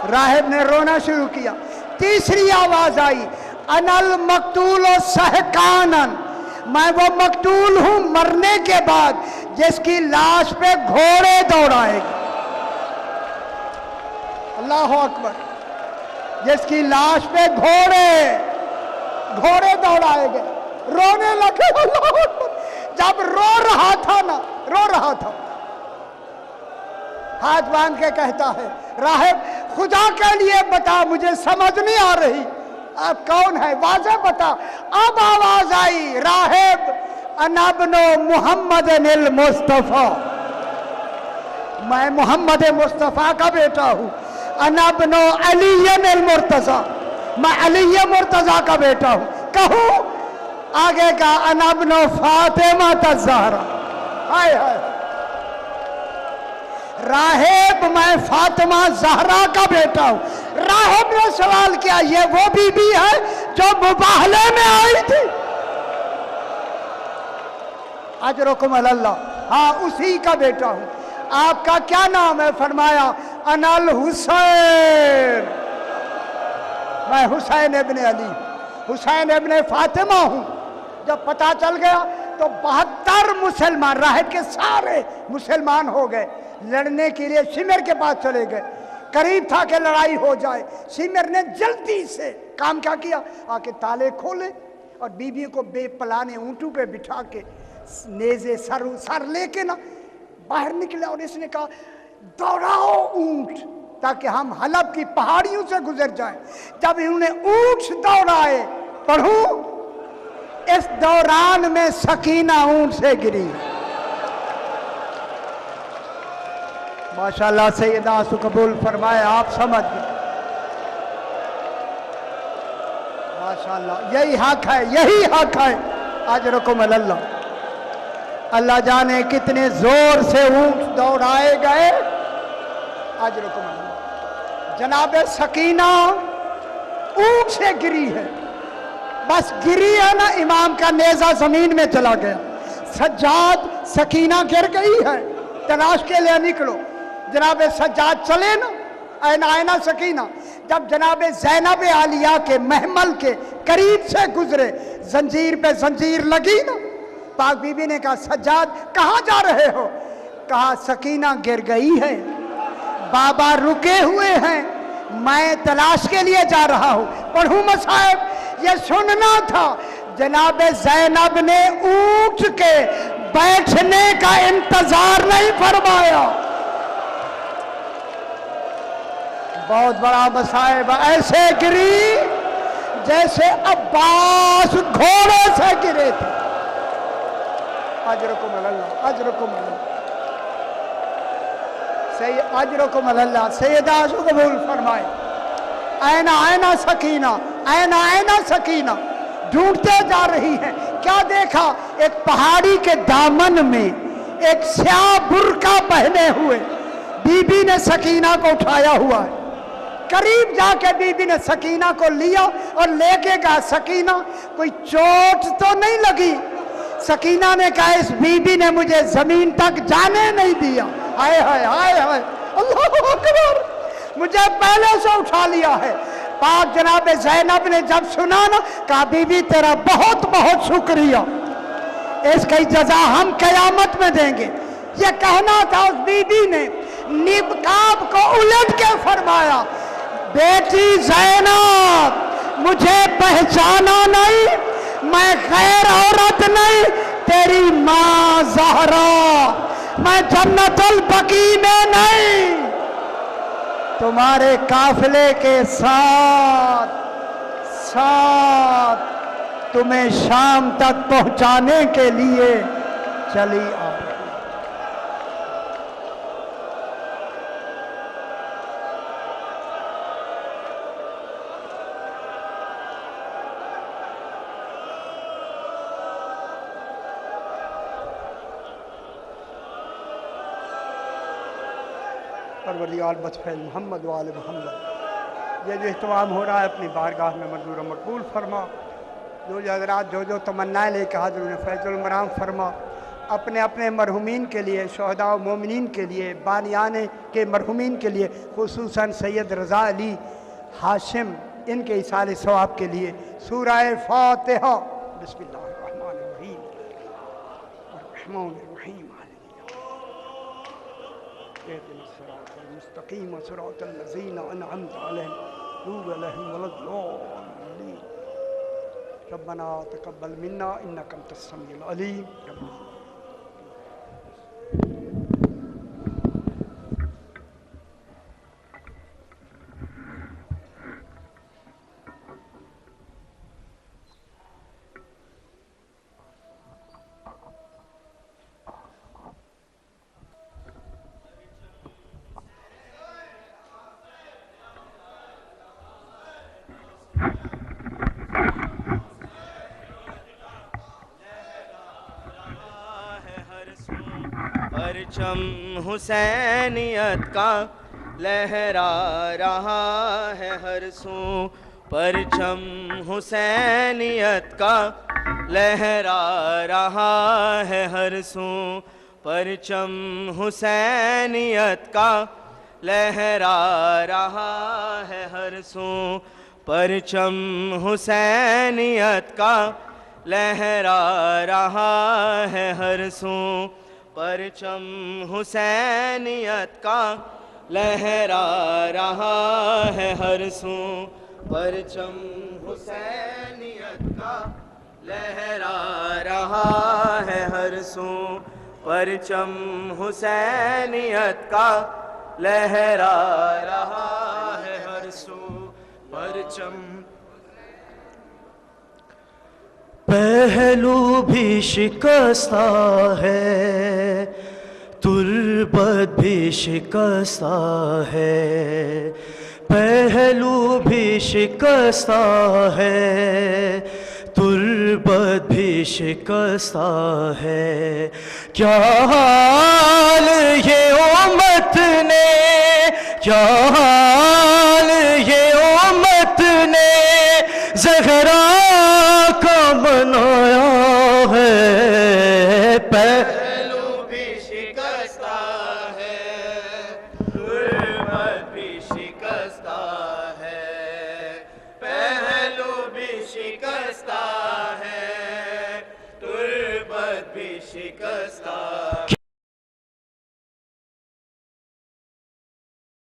राहिब ने रोना शुरू किया। तीसरी आवाज आई, अनल मकतूलो सहकानन, मैं वो मकतूल हूं मरने के बाद जिसकी लाश पे घोड़े दौड़ाएगा। अल्लाह अकबर, जिसकी लाश पे घोड़े दौड़ाएंगे। रोने लगे। अल्लाह अकबर, जब रो रहा था ना, रो रहा था, हाथ बांध के कहता है, राहिब खुदा के लिए बता, मुझे समझ नहीं आ रही, आप कौन है, वाज़े बता। अब आवाज आई, राहिब अनबनो मोहम्मद निल मुस्तफ़ा, मैं मोहम्मद मुस्तफ़ा का बेटा हूँ। अनबनो अली निल मुर्तज़ा, मैं अली मुर्तज़ा का बेटा हूँ। कहूँ आगे का अनबनो फातिमा तज़हरा, हाय हाय। राहिब मैं फातिमा ज़हरा का बेटा हूँ। राहिब ने सवाल किया, ये वो बीबी है जो मुबाहले में आई थी? अजरुकुम अल्लाह, हाँ उसी का बेटा हूँ। आपका क्या नाम है? फरमाया अनल हुसैन, मैं हुसैन इब्ने अली, हुसैन इब्ने फातिमा हूँ। जब पता चल गया तो 72 मुसलमान, राहिब के सारे मुसलमान हो गए। लड़ने के लिए शिमर के पास चले गए। करीब था कि लड़ाई हो जाए। शिमर ने जल्दी से काम क्या किया, आके ताले खोले और बीबी को बेपलाने ऊंटों पे बिठा के नेज़े सर लेके ना बाहर निकले और इसने कहा दौड़ाओ ऊंट ताकि हम हलब की पहाड़ियों से गुजर जाएं। जब इन्होंने ऊंट दौड़ाए, पढ़ूं, इस दौरान में सकीना ऊंट से गिरी। माशाअल्लाह सैयदा सो कबूल फरमाए, आप समझ गए। माशाअल्लाह यही हक है, यही हक है। अजरुकुम अल्लाह। अल्लाह जाने कितने जोर से ऊंट दौड़ाए गए। अजरुकुम अल्लाह। जनाबे सकीना ऊंट से गिरी है, बस गिरी है ना, इमाम का नेजा जमीन में चला गया। सज्जाद सकीना गिर गई है, तलाश के लिए निकलो। जनाब सज्जाद चले ना, ऐना ऐना सकीना। जब जनाब ज़ैनब आलिया के महमल के करीब से गुजरे, जंजीर पे जंजीर लगी ना, पाक बीबी ने कहा सज्जाद कहाँ जा रहे हो? कहा सकीना गिर गई है, बाबा रुके हुए हैं, मैं तलाश के लिए जा रहा हूँ। पढ़ूं मसाहिब, ये सुनना था। जनाब ज़ैनब ने ऊंट के बैठने का इंतजार नहीं फरमाया। बहुत बड़ा मसाहिब, ऐसे गिरी जैसे अब्बास घोड़े से गिरे थे। अजरुकुम अल्लाह, अजरुकुम अल्लाह, सही अजरुकुम अल्लाह। सैयदा सो कबूल फरमाए। ऐना ऐना सकीना, ऐना ऐना सकीना ढूंढते जा रही है। क्या देखा? एक पहाड़ी के दामन में एक स्याह बुर्का पहने हुए बीबी ने सकीना को उठाया हुआ है। करीब जाके बीबी ने सकीना को लिया और लेके गया। सकीना कोई चोट तो नहीं लगी? सकीना ने कहा इस बीबी ने मुझे जमीन तक जाने नहीं दिया। हाय हाय हाय हाय, अल्लाह अकबर, मुझे पहले से उठा लिया है। पाक जनाब ज़ैनब ने जब सुना ना, कहा बीबी तेरा बहुत बहुत शुक्रिया, इसकी जजा हम कयामत में देंगे। ये कहना था उस बीबी ने। निकाब को उलट के फरमाया, बेटी ज़ैनब मुझे पहचाना नहीं, मैं गैर औरत नहीं, तेरी माँ ज़हरा, मैं जन्नतुल बकी में नहीं, तुम्हारे काफिले के साथ साथ तुम्हें शाम तक पहुंचाने के लिए चली आ रही। परवरदिगार बचफैल मोहम्मद वाले मोहम्मद, ये जो इहतमाम हो रहा है अपनी बारगाह में मंजूर मकबूल फरमा। जो हज़रात जो तमन्नाएँ लेकर हाज़िर उन्हें फैज़ुल मराम फरमा। अपने अपने मरहुमीन के लिए, शहदा व मोमिनीन के लिए, बानियान के मरहुमीन के लिए, खुसूसन सैयद रज़ा अली हाशिम इनके इसाले सवाब के लिए सूरह फातिहा। बिस्मिल्लाहिर्रहमानिर्रहीम अर्रहमानिर्रहीम मुस्तकीम सिरातल लज़ीना अनअमता अलैहिम वलद्दाल्लीन। रब्बना तक़ब्बल मिन्ना इन्नका अंतस समीउल अलीम। परचम हुसैनियत का लहरा रहा है हर सू। परचम हुसैनियत का लहरा रहा है हर सू। परचम हुसैनियत का लहरा रहा है हर सू। परचम हुसैनियत का लहरा रहा है हर सू। परचम हुसैनियत का लहरा रहा है हर सू। परचम हुसैनियत का लहरा रहा है हर सू। परचम हुसैनियत का लहरा रहा है हर सू। परचम पहलू भी शिकस्ता है, तुर्बत भी शिकस्ता है। पहलू भी शिकस्ता है, तुर्बत भी शिकस्ता है। क्या हाल ये उम्मत ने, क्या हाल ये उम्मत ने ज़हरा का बनाया है। पहलू भी शिकस्ता है, तुर्बत भी शिकस्ता है। पहलू भी शिकस्ता है, तुर्बत भी शिकस्ता है।